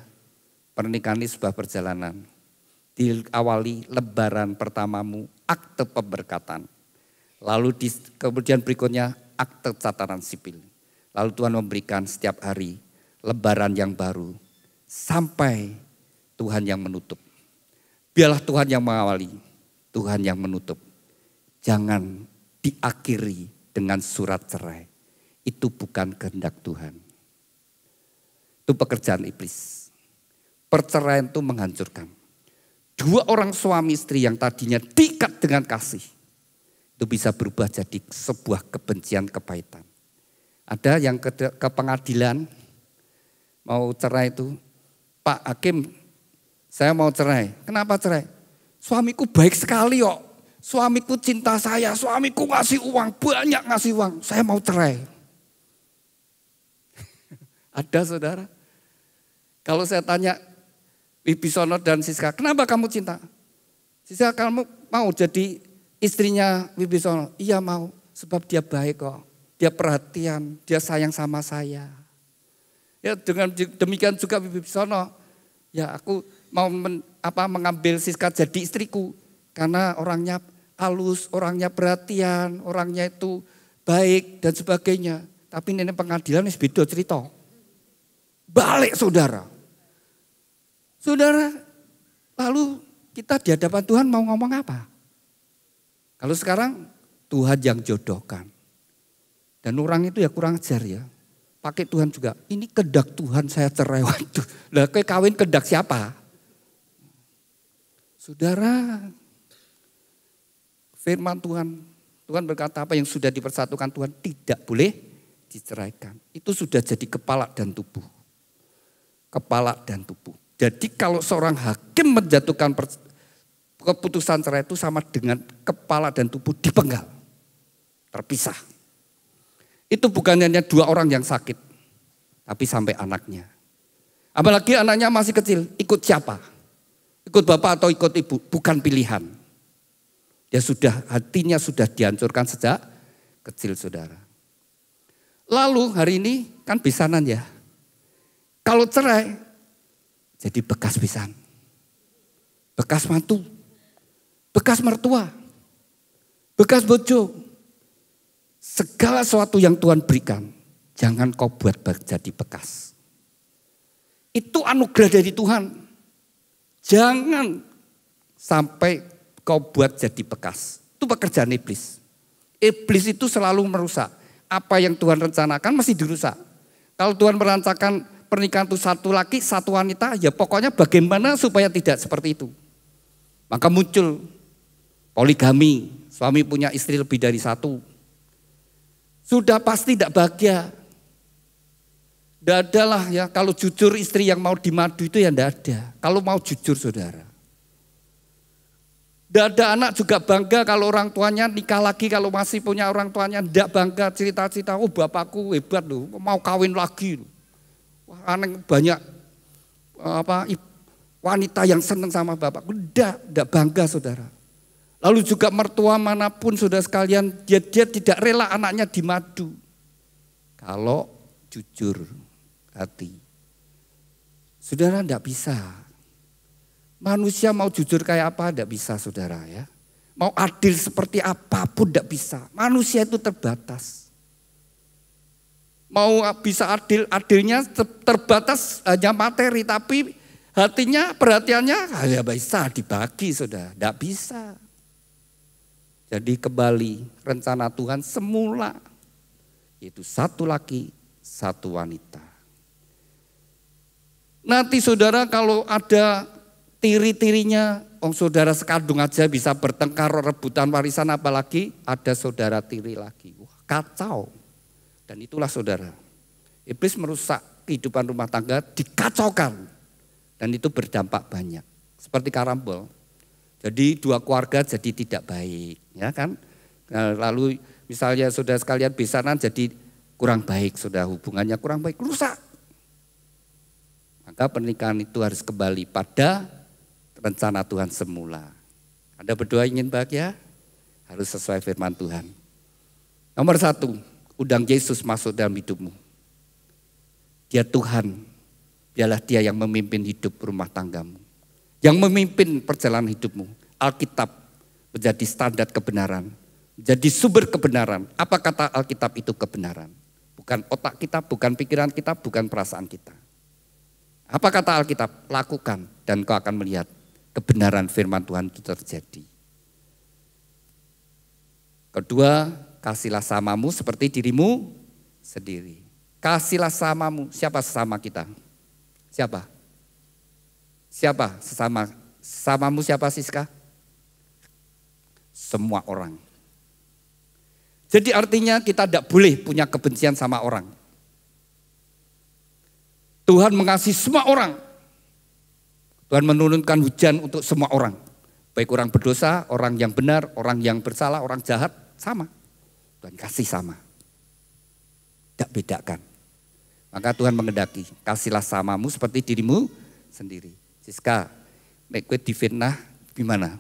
pernikahan ini sebuah perjalanan. Diawali lebaran pertamamu, akte pemberkatan. Lalu kemudian berikutnya akte catatan sipil. Lalu Tuhan memberikan setiap hari lebaran yang baru sampai Tuhan yang menutup. Biarlah Tuhan yang mengawali, Tuhan yang menutup. Jangan diakhiri dengan surat cerai. Itu bukan kehendak Tuhan. Itu pekerjaan iblis. Perceraian itu menghancurkan. Dua orang suami istri yang tadinya diikat dengan kasih, itu bisa berubah jadi sebuah kebencian, kepahitan. Ada yang ke pengadilan, mau cerai itu, Pak Hakim, saya mau cerai. Kenapa cerai? Suamiku baik sekali kok, suamiku cinta saya, suamiku ngasih uang, banyak ngasih uang, saya mau cerai. Ada saudara? Kalau saya tanya, Wibisono dan Siska, kenapa kamu cinta? Siska, kamu mau jadi istrinya Wibisono? Iya mau, sebab dia baik kok. Dia perhatian, dia sayang sama saya. Ya dengan demikian juga Wibisono, ya aku mau mengambil Siska jadi istriku. Karena orangnya halus, orangnya perhatian, orangnya itu baik dan sebagainya. Tapi ini pengadilan ini beda cerita. Balik saudara. Saudara, lalu kita di hadapan Tuhan mau ngomong apa? Kalau sekarang Tuhan yang jodohkan. Dan orang itu ya kurang ajar ya. Pakai Tuhan juga, ini kehendak Tuhan saya cerai. Waduh, lah kayak kawin kehendak siapa? Saudara, firman Tuhan, Tuhan berkata apa yang sudah dipersatukan Tuhan tidak boleh diceraikan. Itu sudah jadi kepala dan tubuh. Kepala dan tubuh. Jadi kalau seorang hakim menjatuhkan keputusan cerai itu sama dengan kepala dan tubuh dipenggal. Terpisah. Itu bukan hanya dua orang yang sakit. Tapi sampai anaknya. Apalagi anaknya masih kecil. Ikut siapa? Ikut bapak atau ikut ibu? Bukan pilihan. Dia sudah, hatinya sudah dihancurkan sejak kecil saudara. Lalu hari ini kan besanan ya. Kalau cerai, jadi bekas besan. Bekas mantu. Bekas mertua. Bekas bojo. Segala sesuatu yang Tuhan berikan, jangan kau buat jadi bekas. Itu anugerah dari Tuhan. Jangan sampai kau buat jadi bekas. Itu pekerjaan iblis. Iblis itu selalu merusak. Apa yang Tuhan rencanakan mesti dirusak. Kalau Tuhan merencanakan pernikahan itu satu laki, satu wanita, ya pokoknya bagaimana supaya tidak seperti itu. Maka muncul poligami, suami punya istri lebih dari satu. Sudah pasti tidak bahagia. Tidak ada lah ya, kalau jujur istri yang mau dimadu itu ya tidak ada. Kalau mau jujur saudara. Tidak ada anak juga bangga kalau orang tuanya nikah lagi, kalau masih punya orang tuanya tidak bangga cerita-cerita, oh bapakku hebat loh, mau kawin lagi loh. Wah, banyak wanita yang senang sama bapak. Tidak bangga saudara. Lalu juga mertua manapun saudara sekalian, dia tidak rela anaknya dimadu. Kalau jujur hati. Saudara tidak bisa. Manusia mau jujur kayak apa tidak bisa saudara ya. Mau adil seperti apapun tidak bisa. Manusia itu terbatas. Mau bisa adilnya terbatas hanya materi. Tapi hatinya, perhatiannya ya bisa dibagi saudara. Tidak bisa. Jadi kembali rencana Tuhan semula. Yaitu satu laki, satu wanita. Nanti saudara kalau ada tiri-tirinya, saudara sekandung aja bisa bertengkar rebutan warisan, apalagi ada saudara tiri lagi. Wah, kacau. Dan itulah saudara, iblis merusak kehidupan rumah tangga, dikacaukan. Dan itu berdampak banyak. Seperti karambol. Jadi dua keluarga jadi tidak baik. Ya kan? Lalu misalnya saudara sekalian besanan jadi kurang baik. Saudara hubungannya kurang baik, rusak. Maka pernikahan itu harus kembali pada rencana Tuhan semula. Anda berdua ingin bahagia? Harus sesuai firman Tuhan. Nomor 1, undang Yesus masuk dalam hidupmu. Dia Tuhan, biarlah dia yang memimpin hidup rumah tanggamu. Yang memimpin perjalanan hidupmu. Alkitab menjadi standar kebenaran. Menjadi sumber kebenaran. Apa kata Alkitab itu kebenaran? Bukan otak kita, bukan pikiran kita, bukan perasaan kita. Apa kata Alkitab? Lakukan dan kau akan melihat kebenaran firman Tuhan itu terjadi. Kedua, kasihlah samamu seperti dirimu sendiri. Kasihlah samamu. Siapa sesama kita? Siapa? Siapa sesama? Sesamamu siapa Siska? Semua orang. Jadi artinya kita tidak boleh punya kebencian sama orang. Tuhan mengasihi semua orang. Tuhan menurunkan hujan untuk semua orang. Baik orang berdosa, orang yang benar, orang yang bersalah, orang jahat, sama. Tuhan kasih sama. Tidak bedakan. Maka Tuhan mengendaki, kasihlah samamu seperti dirimu sendiri. Siska, nek kowe difitnah gimana?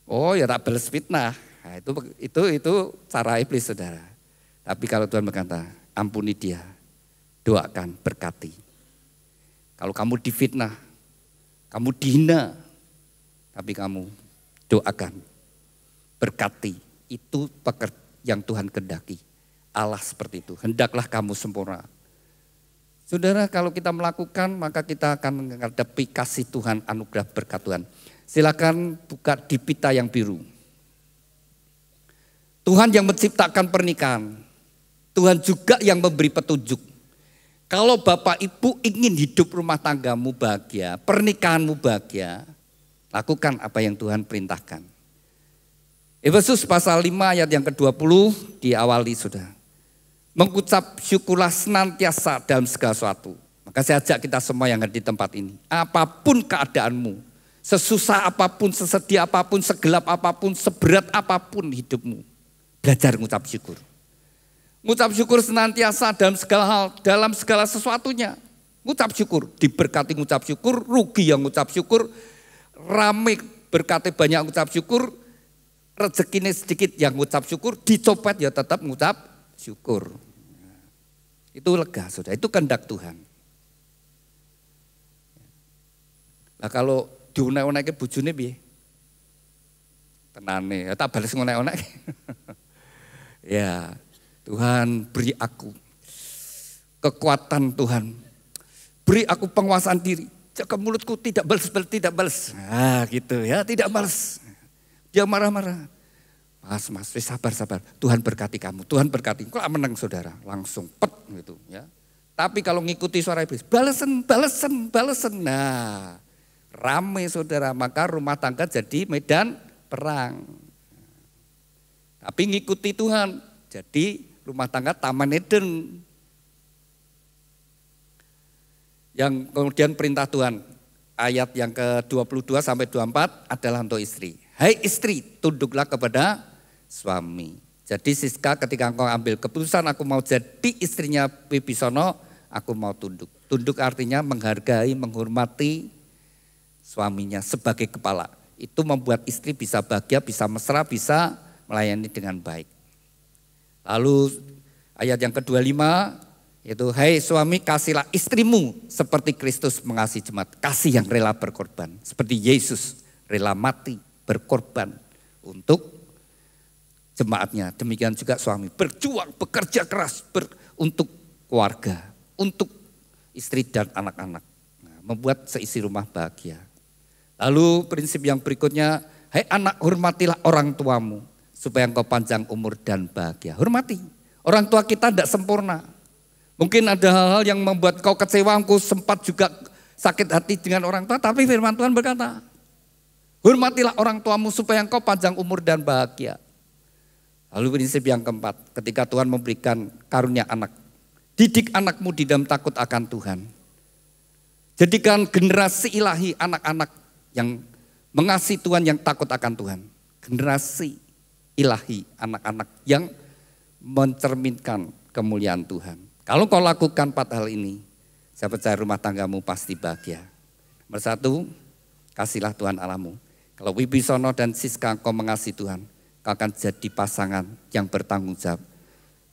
Oh ya tak balas fitnah. Nah, itu cara iblis saudara. Tapi kalau Tuhan berkata, ampuni dia. Doakan, berkati. Kalau kamu difitnah, kamu dihina, tapi kamu doakan, berkati. Itu yang Tuhan kehendaki. Allah seperti itu. Hendaklah kamu sempurna. Saudara, kalau kita melakukan, maka kita akan menghadapi kasih Tuhan, anugerah berkat Tuhan. Silakan buka di pita yang biru. Tuhan yang menciptakan pernikahan. Tuhan juga yang memberi petunjuk. Kalau Bapak Ibu ingin hidup rumah tanggamu bahagia, pernikahanmu bahagia, lakukan apa yang Tuhan perintahkan. Efesus pasal 5 ayat yang ke-20 diawali sudah. Mengucap syukurlah senantiasa dalam segala sesuatu. Maka saya ajak kita semua yang ada di tempat ini. Apapun keadaanmu, sesusah apapun, sesedih apapun, segelap apapun, seberat apapun hidupmu, belajar mengucap syukur. Ngucap syukur senantiasa dalam segala hal, dalam segala sesuatunya. Ngucap syukur, diberkati ngucap syukur, rugi yang ngucap syukur, rame berkati banyak ngucap syukur, rezekinya sedikit yang ngucap syukur, dicopet ya tetap ngucap syukur. Itu lega sudah, itu kehendak Tuhan. Nah kalau diunek-unek bojone piye? Tenane, ya tak bales ngonek-onek. Ya. Tuhan beri aku kekuatan Tuhan. Beri aku penguasaan diri. Jaga mulutku tidak balas. Nah gitu ya, tidak balas. Dia marah-marah. Mas, sabar. Tuhan berkati kamu, Tuhan berkati. Kok menang saudara, langsung pet gitu ya. Tapi kalau ngikuti suara iblis, balesan. Nah, rame saudara, maka rumah tangga jadi medan perang. Tapi ngikuti Tuhan, jadi rumah tangga taman Eden. Yang kemudian perintah Tuhan, ayat yang ke-22 sampai 24 adalah untuk istri. Hai istri, tunduklah kepada suami. Jadi Siska ketika engkau ambil keputusan aku mau jadi istrinya Wibisono, aku mau tunduk. Tunduk artinya menghargai, menghormati suaminya sebagai kepala. itu membuat istri bisa bahagia, bisa mesra, bisa melayani dengan baik. Lalu ayat yang ke-25 yaitu, hai suami kasihlah istrimu seperti Kristus mengasihi jemaat. Kasih yang rela berkorban. Seperti Yesus rela mati berkorban untuk jemaatnya. Demikian juga suami berjuang, bekerja keras untuk keluarga, untuk istri dan anak-anak. Membuat seisi rumah bahagia. Lalu prinsip yang berikutnya, hai anak hormatilah orang tuamu supaya engkau panjang umur dan bahagia. Hormati. Orang tua kita tidak sempurna. Mungkin ada hal-hal yang membuat kau kecewa, engkau sempat juga sakit hati dengan orang tua. Tapi firman Tuhan berkata, hormatilah orang tuamu supaya engkau panjang umur dan bahagia. Lalu prinsip yang keempat, ketika Tuhan memberikan karunia anak, didik anakmu di dalam takut akan Tuhan. Jadikan generasi ilahi anak-anak yang mengasihi Tuhan, yang takut akan Tuhan. Generasi ilahi anak-anak yang mencerminkan kemuliaan Tuhan. Kalau kau lakukan 4 hal ini, saya percaya rumah tanggamu pasti bahagia. Nomor 1, kasihlah Tuhan Allahmu. Kalau Wibisono dan Siska kau mengasihi Tuhan, kau akan jadi pasangan yang bertanggung jawab.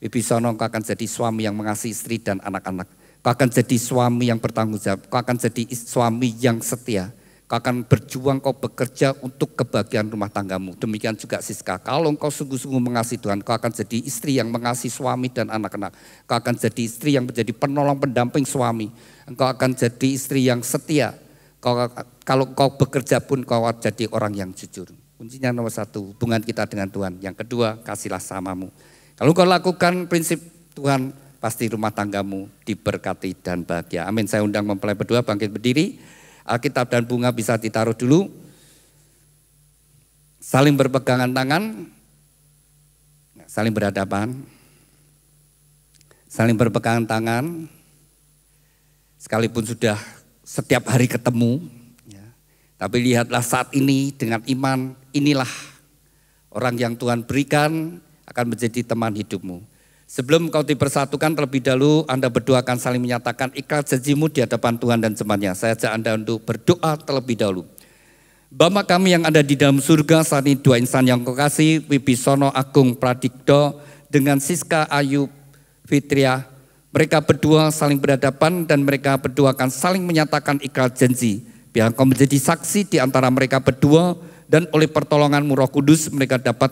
Wibisono kau akan jadi suami yang mengasihi istri dan anak-anak. Kau akan jadi suami yang bertanggung jawab, kau akan jadi suami yang setia. Kau akan berjuang, kau bekerja untuk kebahagiaan rumah tanggamu. Demikian juga Siska, kalau kau sungguh-sungguh mengasihi Tuhan, kau akan jadi istri yang mengasihi suami dan anak-anak. Kau akan jadi istri yang menjadi penolong pendamping suami. Engkau akan jadi istri yang setia. Kalau kau bekerja pun kau akan jadi orang yang jujur. Kuncinya nomor 1, hubungan kita dengan Tuhan. Yang kedua, kasihlah samamu. Kalau kau lakukan prinsip Tuhan, pasti rumah tanggamu diberkati dan bahagia. Amin. Saya undang mempelai berdua bangkit berdiri. Alkitab dan bunga bisa ditaruh dulu. Saling berpegangan tangan. Saling berhadapan. Saling berpegangan tangan. Sekalipun sudah setiap hari ketemu. Ya. Tapi lihatlah saat ini dengan iman. Inilah orang yang Tuhan berikan akan menjadi teman hidupmu. Sebelum kau dipersatukan terlebih dahulu, Anda berdua akan saling menyatakan ikhlas janjimu di hadapan Tuhan dan jemaatnya. Saya ajak Anda untuk berdoa terlebih dahulu. Bapa kami yang ada di dalam surga, saat ini 2 insan yang kau kasih, Wibisono Agung Pradikdo dengan Siska Ayu Fitria. Mereka berdua saling berhadapan dan mereka berdua akan saling menyatakan ikhlas janji. Biar kau menjadi saksi di antara mereka berdua dan oleh pertolongan-Mu Roh Kudus mereka dapat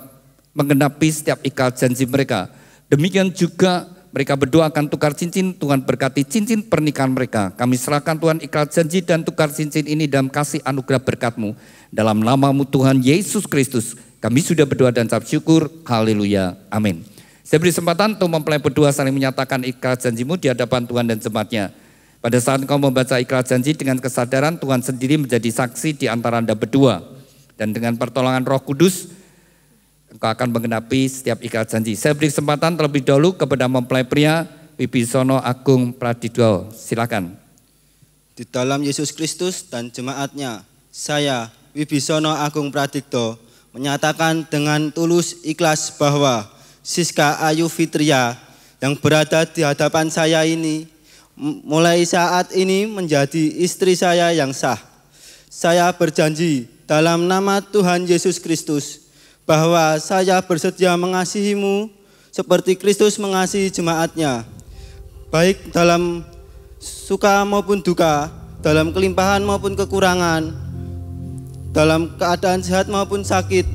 menggenapi setiap ikhlas janji mereka. Demikian juga mereka berdua akan tukar cincin, Tuhan berkati cincin pernikahan mereka. Kami serahkan Tuhan ikhlas janji dan tukar cincin ini dalam kasih anugerah berkat-Mu. Dalam nama-Mu Tuhan Yesus Kristus, kami sudah berdoa dan ucap syukur. Haleluya. Amin. Saya beri kesempatan untuk mempelai berdua saling menyatakan ikhlas janji-Mu di hadapan Tuhan dan jemaatnya. Pada saat kau membaca ikhlas janji dengan kesadaran Tuhan sendiri menjadi saksi di antara Anda berdua. Dan dengan pertolongan Roh Kudus, engkau akan menggenapi setiap ikhlas janji. Saya beri kesempatan terlebih dahulu kepada mempelai pria Wibisono Agung Pradikdo. Silakan. Di dalam Yesus Kristus dan jemaatnya, saya Wibisono Agung Pradikdo menyatakan dengan tulus ikhlas bahwa Siska Ayu Fitria yang berada di hadapan saya ini mulai saat ini menjadi istri saya yang sah. Saya berjanji dalam nama Tuhan Yesus Kristus bahwa saya bersedia mengasihimu seperti Kristus mengasihi jemaatnya, baik dalam suka maupun duka, dalam kelimpahan maupun kekurangan, dalam keadaan sehat maupun sakit,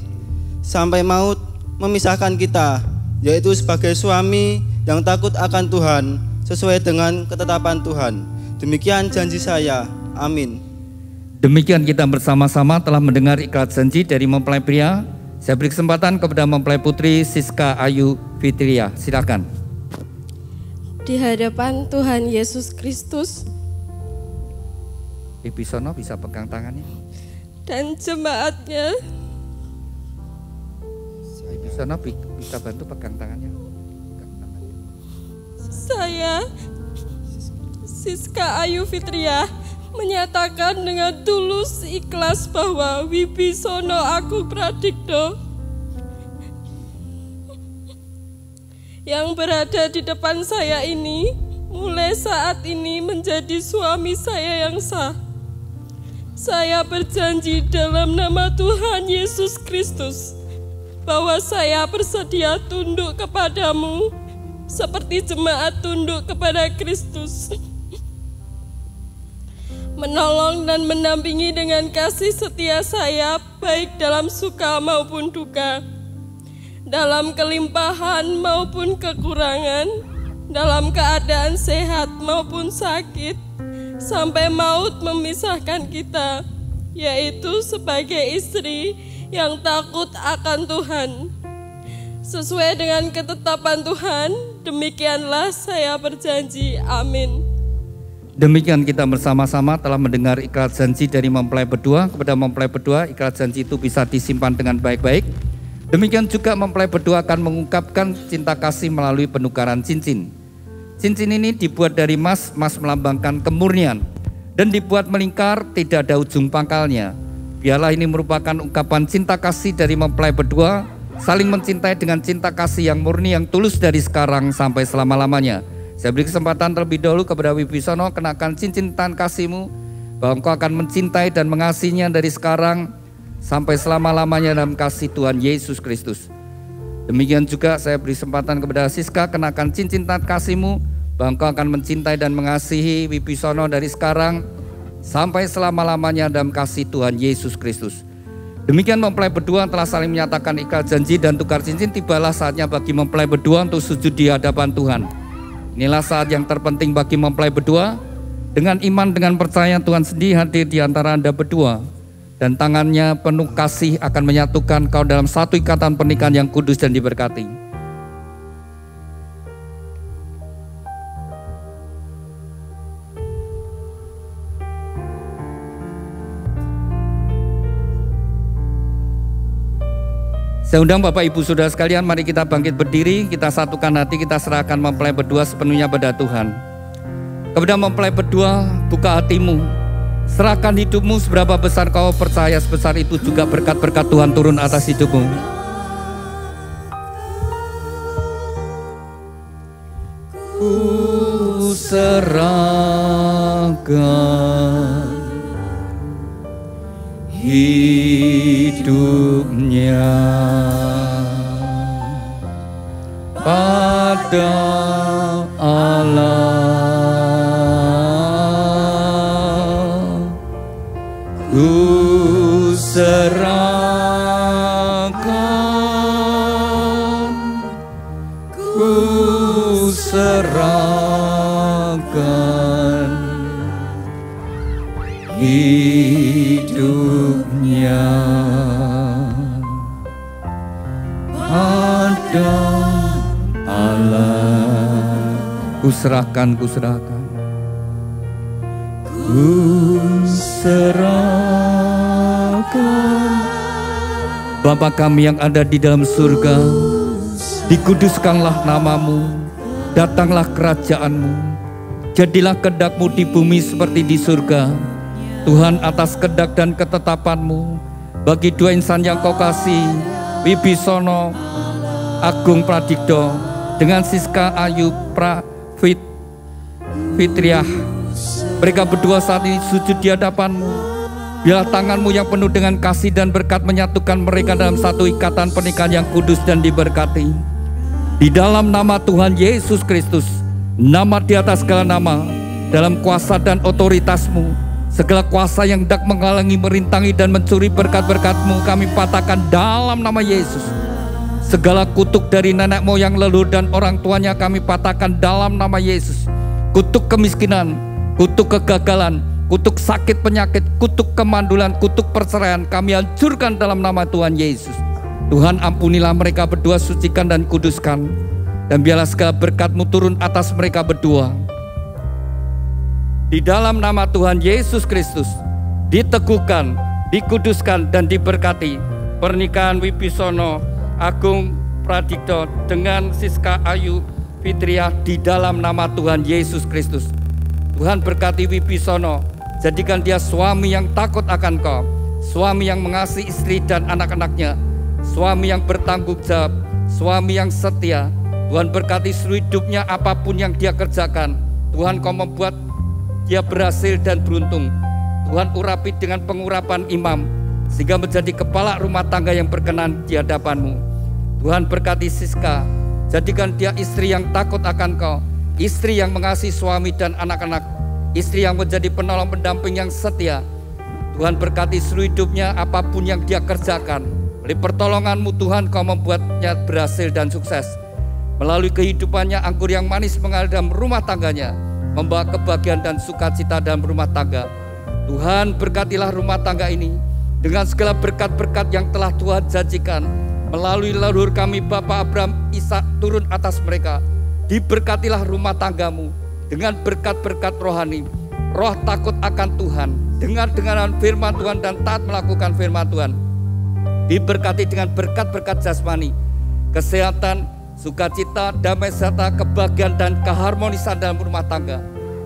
sampai maut memisahkan kita, yaitu sebagai suami yang takut akan Tuhan, sesuai dengan ketetapan Tuhan. Demikian janji saya. Amin. Demikian kita bersama-sama telah mendengar ikhlas janji dari mempelai pria. Saya beri kesempatan kepada mempelai putri Siska Ayu Fitria. Silakan. Di hadapan Tuhan Yesus Kristus Wibisono bisa pegang tangannya. dan jemaatnya, Wibisono bisa bantu pegang tangannya. saya Siska Ayu Fitria menyatakan dengan tulus ikhlas bahwa Wibisono Agung Pradikdo yang berada di depan saya ini mulai saat ini menjadi suami saya yang sah. saya berjanji dalam nama Tuhan Yesus Kristus bahwa saya bersedia tunduk kepadamu seperti jemaat tunduk kepada Kristus, menolong dan mendampingi dengan kasih setia saya baik dalam suka maupun duka, dalam kelimpahan maupun kekurangan, dalam keadaan sehat maupun sakit, sampai maut memisahkan kita, yaitu sebagai istri yang takut akan Tuhan. Sesuai dengan ketetapan Tuhan, demikianlah saya berjanji. Amin. Demikian kita bersama-sama telah mendengar ikrar janji dari mempelai berdua kepada mempelai berdua. Ikrar janji itu bisa disimpan dengan baik-baik. Demikian juga mempelai berdua akan mengungkapkan cinta kasih melalui penukaran cincin. Cincin ini dibuat dari emas, emas melambangkan kemurnian, dan dibuat melingkar, tidak ada ujung pangkalnya. Biarlah ini merupakan ungkapan cinta kasih dari mempelai berdua, saling mencintai dengan cinta kasih yang murni, yang tulus dari sekarang sampai selama-lamanya. Saya beri kesempatan terlebih dahulu kepada Wibisono, kenakan cincin tangan kasihmu, bahwa engkau akan mencintai dan mengasihinya dari sekarang sampai selama-lamanya dalam kasih Tuhan Yesus Kristus. Demikian juga saya beri kesempatan kepada Siska, kenakan cincin tangan kasihmu, bahwa engkau akan mencintai dan mengasihi Wibisono dari sekarang sampai selama-lamanya dalam kasih Tuhan Yesus Kristus. Demikian mempelai berdua telah saling menyatakan ikrar janji dan tukar cincin. Tibalah saatnya bagi mempelai berdua untuk sujud di hadapan Tuhan. Inilah saat yang terpenting bagi mempelai berdua. Dengan iman, dengan percaya Tuhan sendiri hadir di antara Anda berdua, dan tangannya penuh kasih akan menyatukan kau dalam satu ikatan pernikahan yang kudus dan diberkati. Saya undang Bapak Ibu Saudara sekalian, mari kita bangkit berdiri, kita satukan hati, kita serahkan mempelai berdua sepenuhnya pada Tuhan. Kepada mempelai berdua, buka hatimu, serahkan hidupmu, seberapa besar kau percaya, sebesar itu juga berkat-berkat Tuhan turun atas hidupmu. Ku serahkan hidupnya pada Allah, ku serahkan, ku serahkan hidupnya pada Allah. Ku serahkan, ku serahkan, ku serahkan. Bapa kami yang ada di dalam surga, dikuduskanlah namamu, datanglah kerajaanmu, jadilah kehendak-Mu di bumi seperti di surga. Tuhan, atas kehendak dan ketetapan-Mu bagi dua insan yang Kau kasih, Wibisono Agung Pradikto dengan Siska Ayu Fitriah, mereka berdua saat ini sujud di hadapan-Mu. Biarlah tangan-Mu yang penuh dengan kasih dan berkat menyatukan mereka dalam satu ikatan pernikahan yang kudus dan diberkati. Di dalam nama Tuhan Yesus Kristus, nama di atas segala nama, dalam kuasa dan otoritas-Mu, segala kuasa yang hendak menghalangi, merintangi dan mencuri berkat-berkat-Mu, kami patahkan dalam nama Yesus. Segala kutuk dari nenek moyang, leluhur dan orang tuanya kami patahkan dalam nama Yesus. Kutuk kemiskinan, kutuk kegagalan, kutuk sakit penyakit, kutuk kemandulan, kutuk perceraian kami hancurkan dalam nama Tuhan Yesus. Tuhan, ampunilah mereka berdua, sucikan dan kuduskan, dan biarlah segala berkat-Mu turun atas mereka berdua. Di dalam nama Tuhan Yesus Kristus, diteguhkan, dikuduskan dan diberkati pernikahan Wibisono Agung Pradikto dengan Siska Ayu Fitriah di dalam nama Tuhan Yesus Kristus. Tuhan berkati Wibisono, jadikan dia suami yang takut akan Kau, suami yang mengasihi istri dan anak-anaknya, suami yang bertanggung jawab, suami yang setia. Tuhan berkati seluruh hidupnya, apapun yang dia kerjakan, Tuhan Kau membuat dia berhasil dan beruntung. Tuhan urapi dengan pengurapan imam, sehingga menjadi kepala rumah tangga yang berkenan di hadapan-Mu. Tuhan berkati Siska, jadikan dia istri yang takut akan Kau, istri yang mengasihi suami dan anak-anak, istri yang menjadi penolong pendamping yang setia. Tuhan berkati seluruh hidupnya, apapun yang dia kerjakan. Melalui pertolongan-Mu Tuhan, Kau membuatnya berhasil dan sukses. Melalui kehidupannya, anggur yang manis mengalir dalam rumah tangganya, membawa kebahagiaan dan sukacita dalam rumah tangga. Tuhan berkatilah rumah tangga ini dengan segala berkat-berkat yang telah Tuhan janjikan. Melalui leluhur kami Bapak Abraham, Ishak turun atas mereka. Diberkatilah rumah tanggamu dengan berkat-berkat rohani, roh takut akan Tuhan, dengar-dengaran firman Tuhan dan taat melakukan firman Tuhan. Diberkati dengan berkat-berkat jasmani, kesehatan, sukacita, damai serta kebahagiaan dan keharmonisan dalam rumah tangga.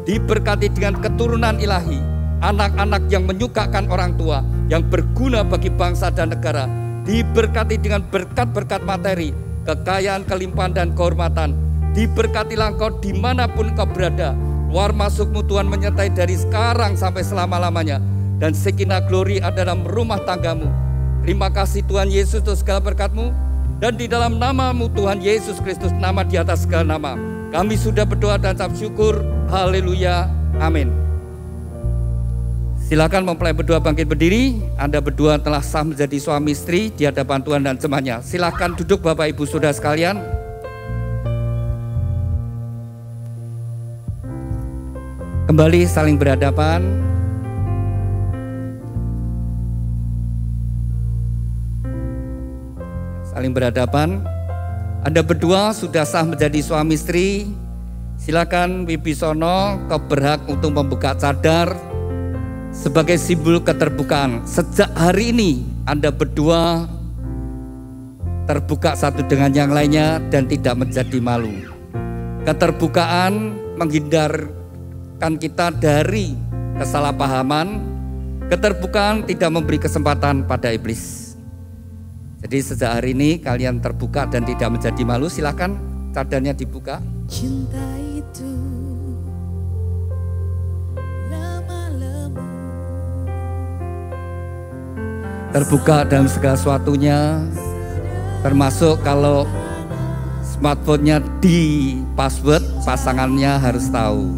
Diberkati dengan keturunan ilahi, anak-anak yang menyukakan orang tua, yang berguna bagi bangsa dan negara. Diberkati dengan berkat-berkat materi, kekayaan, kelimpahan dan kehormatan. Diberkatilah engkau dimanapun engkau berada. Luar masukmu Tuhan menyertai dari sekarang sampai selama-lamanya. Dan sekinah glory ada dalam rumah tanggamu. Terima kasih Tuhan Yesus untuk segala berkat-Mu. Dan di dalam nama-Mu Tuhan Yesus Kristus, nama di atas segala nama, kami sudah berdoa dan ucap syukur. Haleluya, amin. Silakan mempelai berdua bangkit berdiri. Anda berdua telah sah menjadi suami istri di hadapan Tuhan dan jemaatnya. Silakan duduk Bapak Ibu Saudara sekalian. Kembali saling berhadapan. Saling berhadapan. Anda berdua sudah sah menjadi suami istri. Silakan Wibisono, kau berhak untuk membuka cadar sebagai simbol keterbukaan. Sejak hari ini Anda berdua terbuka satu dengan yang lainnya dan tidak menjadi malu. Keterbukaan menghindarkan kita dari kesalahpahaman. Keterbukaan tidak memberi kesempatan pada iblis. Jadi sejak hari ini kalian terbuka dan tidak menjadi malu. Silakan cadarnya dibuka. Cinta itu lama-lama Terbuka dalam segala sesuatunya, termasuk kalau smartphone-nya di password, pasangannya harus tahu.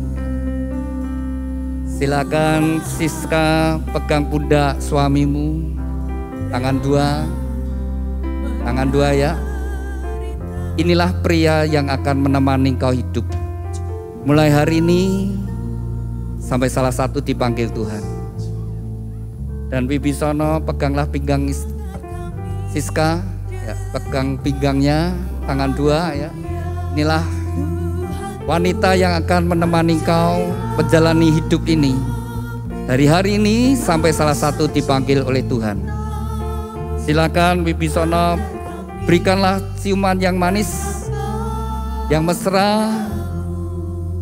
Silakan Siska pegang pundak suamimu, tangan dua ya. Inilah pria yang akan menemani kau hidup. Mulai hari ini sampai salah satu dipanggil Tuhan. Dan Wibisono peganglah pinggang Siska, ya, pegang pinggangnya, tangan dua ya. Inilah wanita yang akan menemani kau menjalani hidup ini. Dari hari ini sampai salah satu dipanggil oleh Tuhan. Silakan Wibisono, berikanlah ciuman yang manis, yang mesra.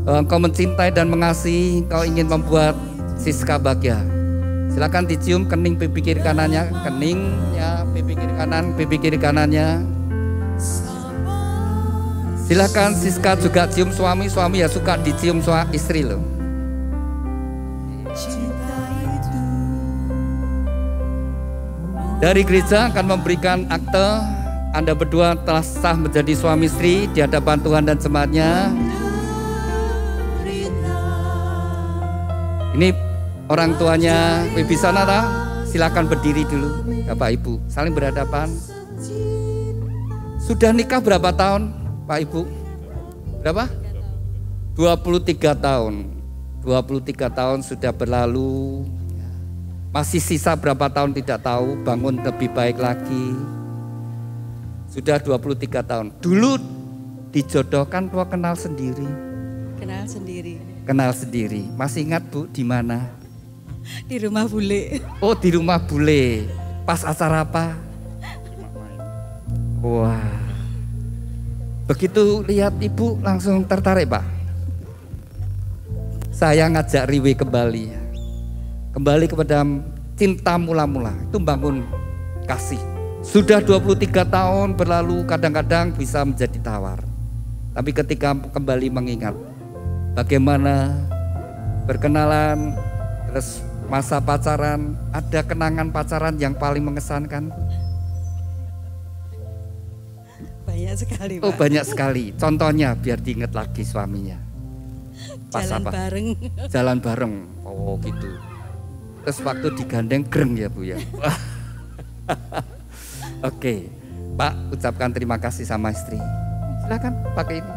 Engkau mencintai dan mengasihi, kau ingin membuat Siska bahagia. Silakan dicium kening pipi kiri kanannya, keningnya pipi kiri kanan, pipi kiri kanannya. Silakan Siska juga cium suami ya suka dicium istri loh. Dari gereja akan memberikan akte Anda berdua telah sah menjadi suami istri di hadapan Tuhan dan jemaatnya. Ini orang tuanya Wibisono, silakan berdiri dulu Bapak Ibu, saling berhadapan. Sudah nikah berapa tahun Pak Ibu? Berapa? 23 tahun. 23 tahun sudah berlalu. Masih sisa berapa tahun tidak tahu, bangun lebih baik lagi. Sudah 23 tahun. Dulu dijodohkan atau kenal sendiri? Kenal sendiri. Kenal sendiri. Masih ingat Bu di mana? Di rumah bule. Oh, di rumah bule. Pas acara apa? Wah. Begitu lihat Ibu langsung tertarik Pak. Saya ngajak Riwe kembali. Kembali kepada cinta mula-mula. Itu bangun kasih. Sudah 23 tahun berlalu, kadang-kadang bisa menjadi tawar. Tapi ketika kembali mengingat bagaimana berkenalan, terus masa pacaran, ada kenangan pacaran yang paling mengesankan? Banyak sekali, Pak. Oh, banyak sekali. Contohnya biar diingat lagi suaminya. Pas Jalan apa? bareng. Jalan bareng. Oh, gitu. Terus waktu digandeng greng ya, Bu ya. Oke. Pak, ucapkan terima kasih sama istri. Silakan pakai ini.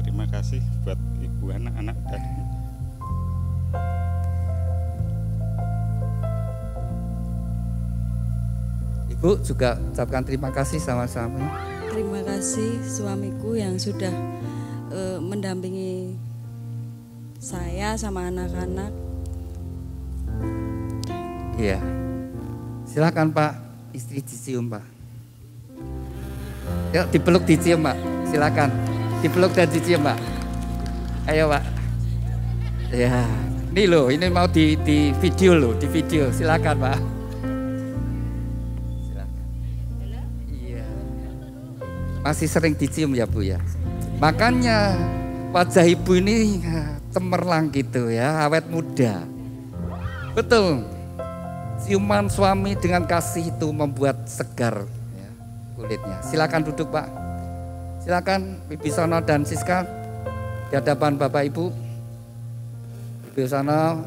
Terima kasih buat ibu, anak-anak dan Ibu juga ucapkan terima kasih sama suami. Terima kasih suamiku yang sudah mendampingi saya sama anak-anak. Iya. Silakan Pak, istri dicium Pak. Yuk dipeluk dicium Pak. Silakan. Dipeluk dan dicium Pak. Ayo Pak. Ya, ini loh, ini mau di video loh, di video. Silakan Pak. Silakan. Iya. Masih sering dicium ya Bu ya. Makanya wajah ibu ini cemerlang gitu ya, awet muda. Betul. Ciuman suami dengan kasih itu membuat segar ya, kulitnya. Silakan duduk Pak. Silakan Wibisono dan Siska di hadapan Bapak Ibu. Wibisono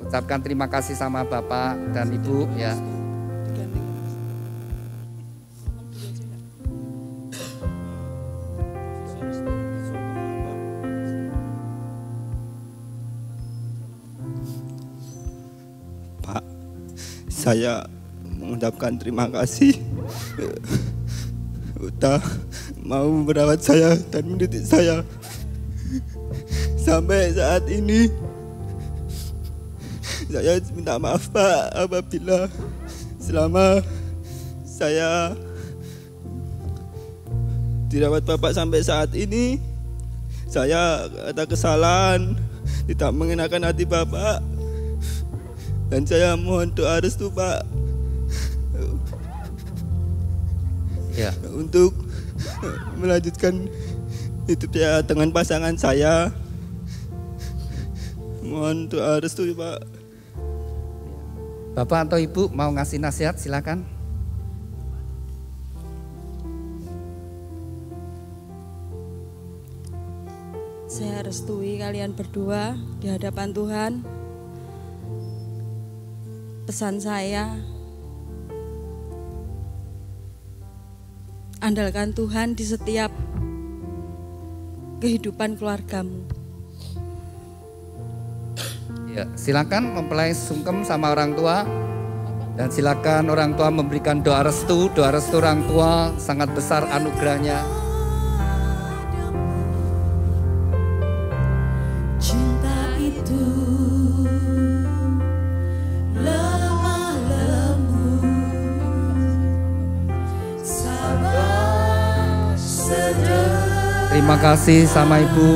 ucapkan terima kasih sama Bapak dan Ibu ya. Pak, saya mengucapkan terima kasih udah mau merawat saya dan mendidik saya sampai saat ini. Saya minta maaf Pak apabila selama saya dirawat Bapak sampai saat ini saya ada kesalahan, tidak mengenakan hati Bapak. Dan saya mohon doa restu Pak Ya. untuk melanjutkan hidup saya dengan pasangan saya. Mohon doa restu Pak. Bapak atau Ibu mau ngasih nasihat silakan. Saya restui kalian berdua di hadapan Tuhan. Pesan saya, andalkan Tuhan di setiap kehidupan keluargamu. Ya, silakan mempelai sungkem sama orang tua dan silakan orang tua memberikan doa restu orang tua sangat besar anugerahnya. Cinta itu lemah lembut, sabar sederhana. Terima kasih sama Ibu.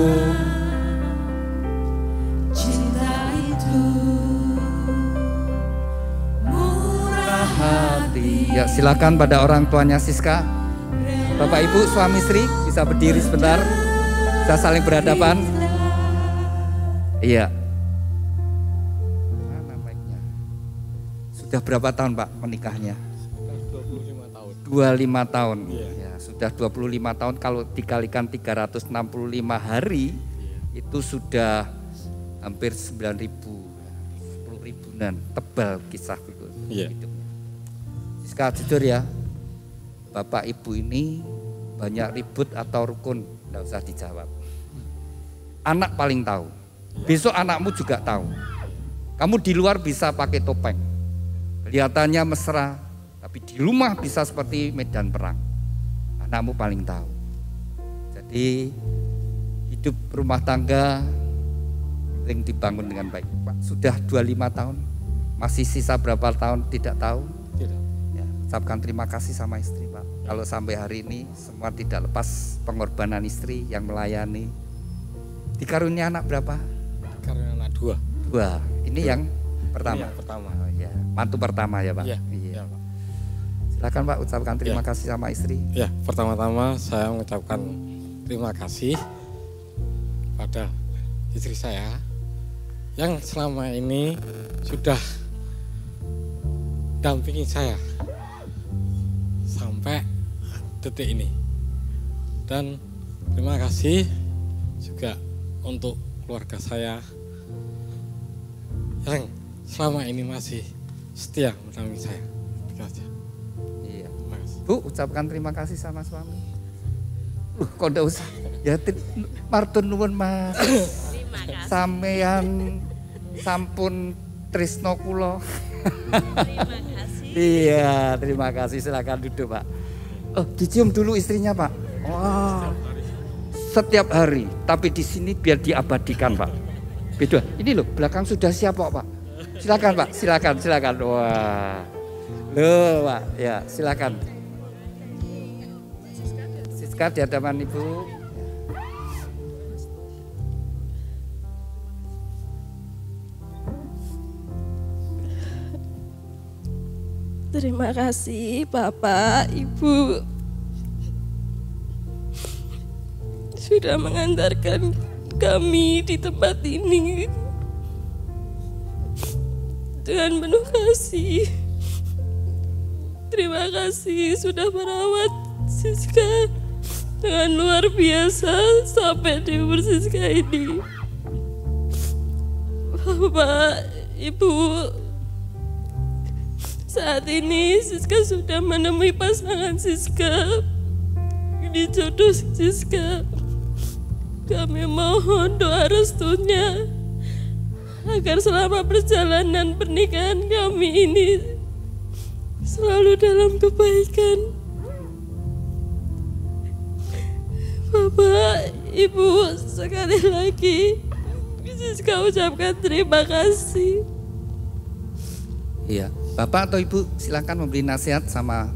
Cinta itu murah hati. Ya, silakan pada orang tuanya Siska. Bapak Ibu suami istri bisa berdiri sebentar. Bisa saling berhadapan. Iya. Mana mic-nya? Sudah berapa tahun Pak menikahnya? 25 tahun. 25 tahun. Iya. Ya, sudah 25 tahun kalau dikalikan 365 hari itu sudah hampir 9.000, 10 ribuan, tebal kisah itu. Iya. Hidupnya. Siska jujur ya, Bapak Ibu ini banyak ribut atau rukun, enggak usah dijawab. Anak paling tahu. Besok anakmu juga tahu. Kamu di luar bisa pakai topeng, kelihatannya mesra, tapi di rumah bisa seperti medan perang. Anakmu paling tahu. Jadi hidup rumah tangga penting dibangun dengan baik. Pak, sudah 25 tahun, masih sisa berapa tahun tidak tahu. Tidak. Ya, ucapkan terima kasih sama istri Pak. Kalau sampai hari ini semua tidak lepas pengorbanan istri yang melayani. Dikarunia anak berapa? Karena anak 2. 2. Ini yang pertama. Yang pertama. Oh, ya. Mantu pertama ya Pak. Iya. Iya. Iya, Pak. Silakan Pak ucapkan terima Iya. kasih sama istri. Ya, pertama-tama saya mengucapkan terima kasih pada istri saya yang selama ini sudah dampingi saya sampai detik ini. Dan terima kasih juga untuk keluarga saya yang selama ini masih setia mendampingi saya. Iya. Bu, ucapkan terima kasih sama suami. Kok ndak usah. Ya martun nuwun Mas. Terima kasih. Sampeyan sampun tresno kula. Terima kasih. Iya, terima kasih. Silakan duduk, Pak. Oh, dicium dulu istrinya, Pak. Wah. Setiap hari, tapi di sini biar diabadikan, Pak. Beda. Ini loh, belakang sudah siap kok, Pak. Silakan, Pak. Silakan. Wah. Loh, Pak. Ya, silakan. Siska di hadapan Ibu. Terima kasih Bapak, Ibu sudah mengantarkan kami di tempat ini dengan penuh kasih. Terima kasih sudah merawat Siska dengan luar biasa sampai di umur Siska ini. Bapak, Ibu, saat ini Siska sudah menemui pasangan Siska. Ini jodoh Siska. Kami mohon doa restunya agar selama perjalanan pernikahan kami ini selalu dalam kebaikan. Bapak, Ibu, sekali lagi Siska ucapkan terima kasih. Iya, Bapak atau Ibu silakan memberi nasihat sama.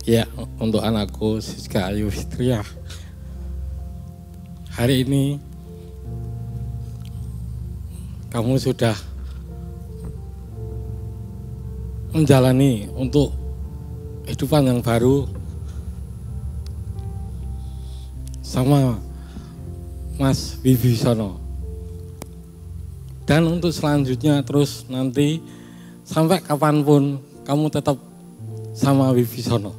Ya, untuk anakku Siska Ayu Fitria. Hari ini kamu sudah menjalani untuk kehidupan yang baru sama Mas Wibisono. Dan untuk selanjutnya terus nanti sampai kapanpun kamu tetap sama Wibisono.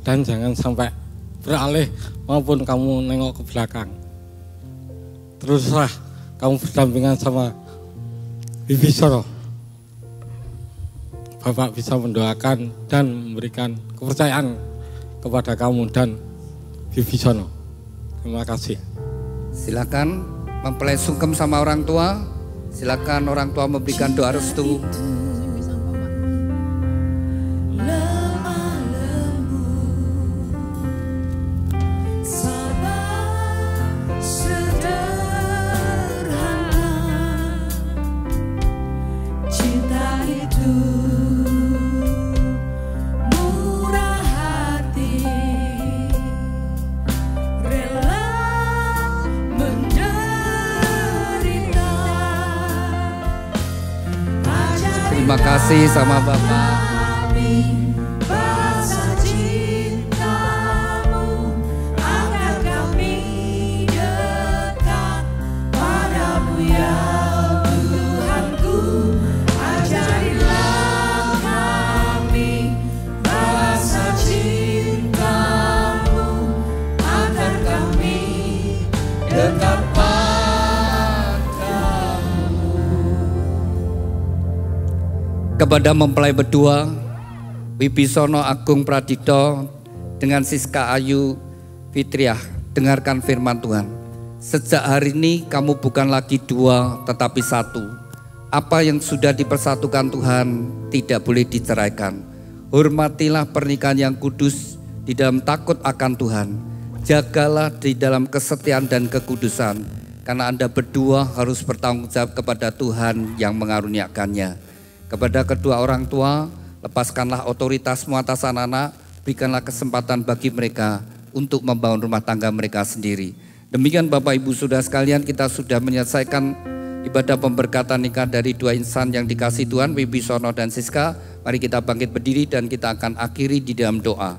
Dan jangan sampai beralih maupun kamu nengok ke belakang. Teruslah kamu berdampingan sama Wibisono. Bapak bisa mendoakan dan memberikan kepercayaan kepada kamu dan Wibisono. Terima kasih. Silakan mempelai sungkem sama orang tua. Silakan orang tua memberikan doa restu. Terima kasih sama Bapak. Bahasa cintamu agar kami dekat padamu ya Tuhanku. Ajarilah kami bahasa cintamu agar kami dekat Kepada mempelai berdua, Wibisono Agung Pradito dengan Siska Ayu Fitriah, dengarkan firman Tuhan. Sejak hari ini kamu bukan lagi dua tetapi satu. Apa yang sudah dipersatukan Tuhan tidak boleh diceraikan. Hormatilah pernikahan yang kudus di dalam takut akan Tuhan. Jagalah di dalam kesetiaan dan kekudusan, karena Anda berdua harus bertanggung jawab kepada Tuhan yang mengaruniakannya. Kepada kedua orang tua, lepaskanlah otoritasmu atas anak-anak, berikanlah kesempatan bagi mereka untuk membangun rumah tangga mereka sendiri. Demikian Bapak Ibu Saudara sekalian, kita sudah menyelesaikan ibadah pemberkatan nikah dari dua insan yang dikasih Tuhan, Wibisono dan Siska. Mari kita bangkit berdiri dan kita akan akhiri di dalam doa.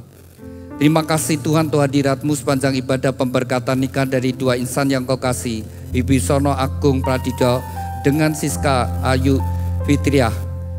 Terima kasih Tuhan untuk hadirat-Mu sepanjang ibadah pemberkatan nikah dari dua insan yang Kau kasih, Wibisono Agung Pradito dengan Siska Ayu Fitriah.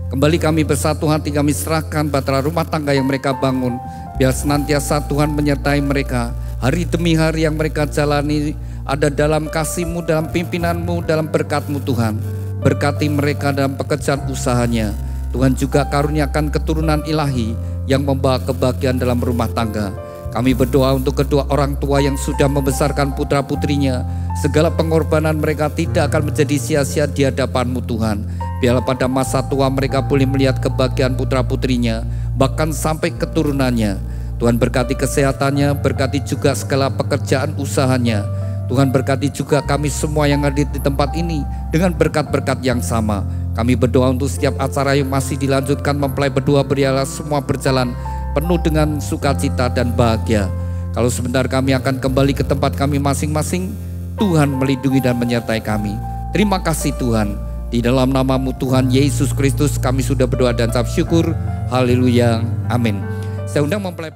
Kembali kami bersatu hati, kami serahkan bahtera rumah tangga yang mereka bangun. Biar senantiasa Tuhan menyertai mereka. Hari demi hari yang mereka jalani ada dalam kasih-Mu, dalam pimpinan-Mu, dalam berkat-Mu Tuhan. Berkati mereka dalam pekerjaan usahanya. Tuhan juga karuniakan keturunan ilahi yang membawa kebahagiaan dalam rumah tangga. Kami berdoa untuk kedua orang tua yang sudah membesarkan putra-putrinya. Segala pengorbanan mereka tidak akan menjadi sia-sia di hadapan-Mu Tuhan. Biarlah pada masa tua mereka boleh melihat kebahagiaan putra-putrinya, bahkan sampai keturunannya. Tuhan berkati kesehatannya, berkati juga segala pekerjaan usahanya. Tuhan berkati juga kami semua yang hadir di tempat ini dengan berkat-berkat yang sama. Kami berdoa untuk setiap acara yang masih dilanjutkan mempelai berdua berialah semua berjalan penuh dengan sukacita dan bahagia. Kalau sebentar kami akan kembali ke tempat kami masing-masing, Tuhan melindungi dan menyertai kami. Terima kasih Tuhan. Di dalam nama-Mu Tuhan Yesus Kristus kami sudah berdoa dan ucap syukur. Haleluya. Amin. Saya undang mempelai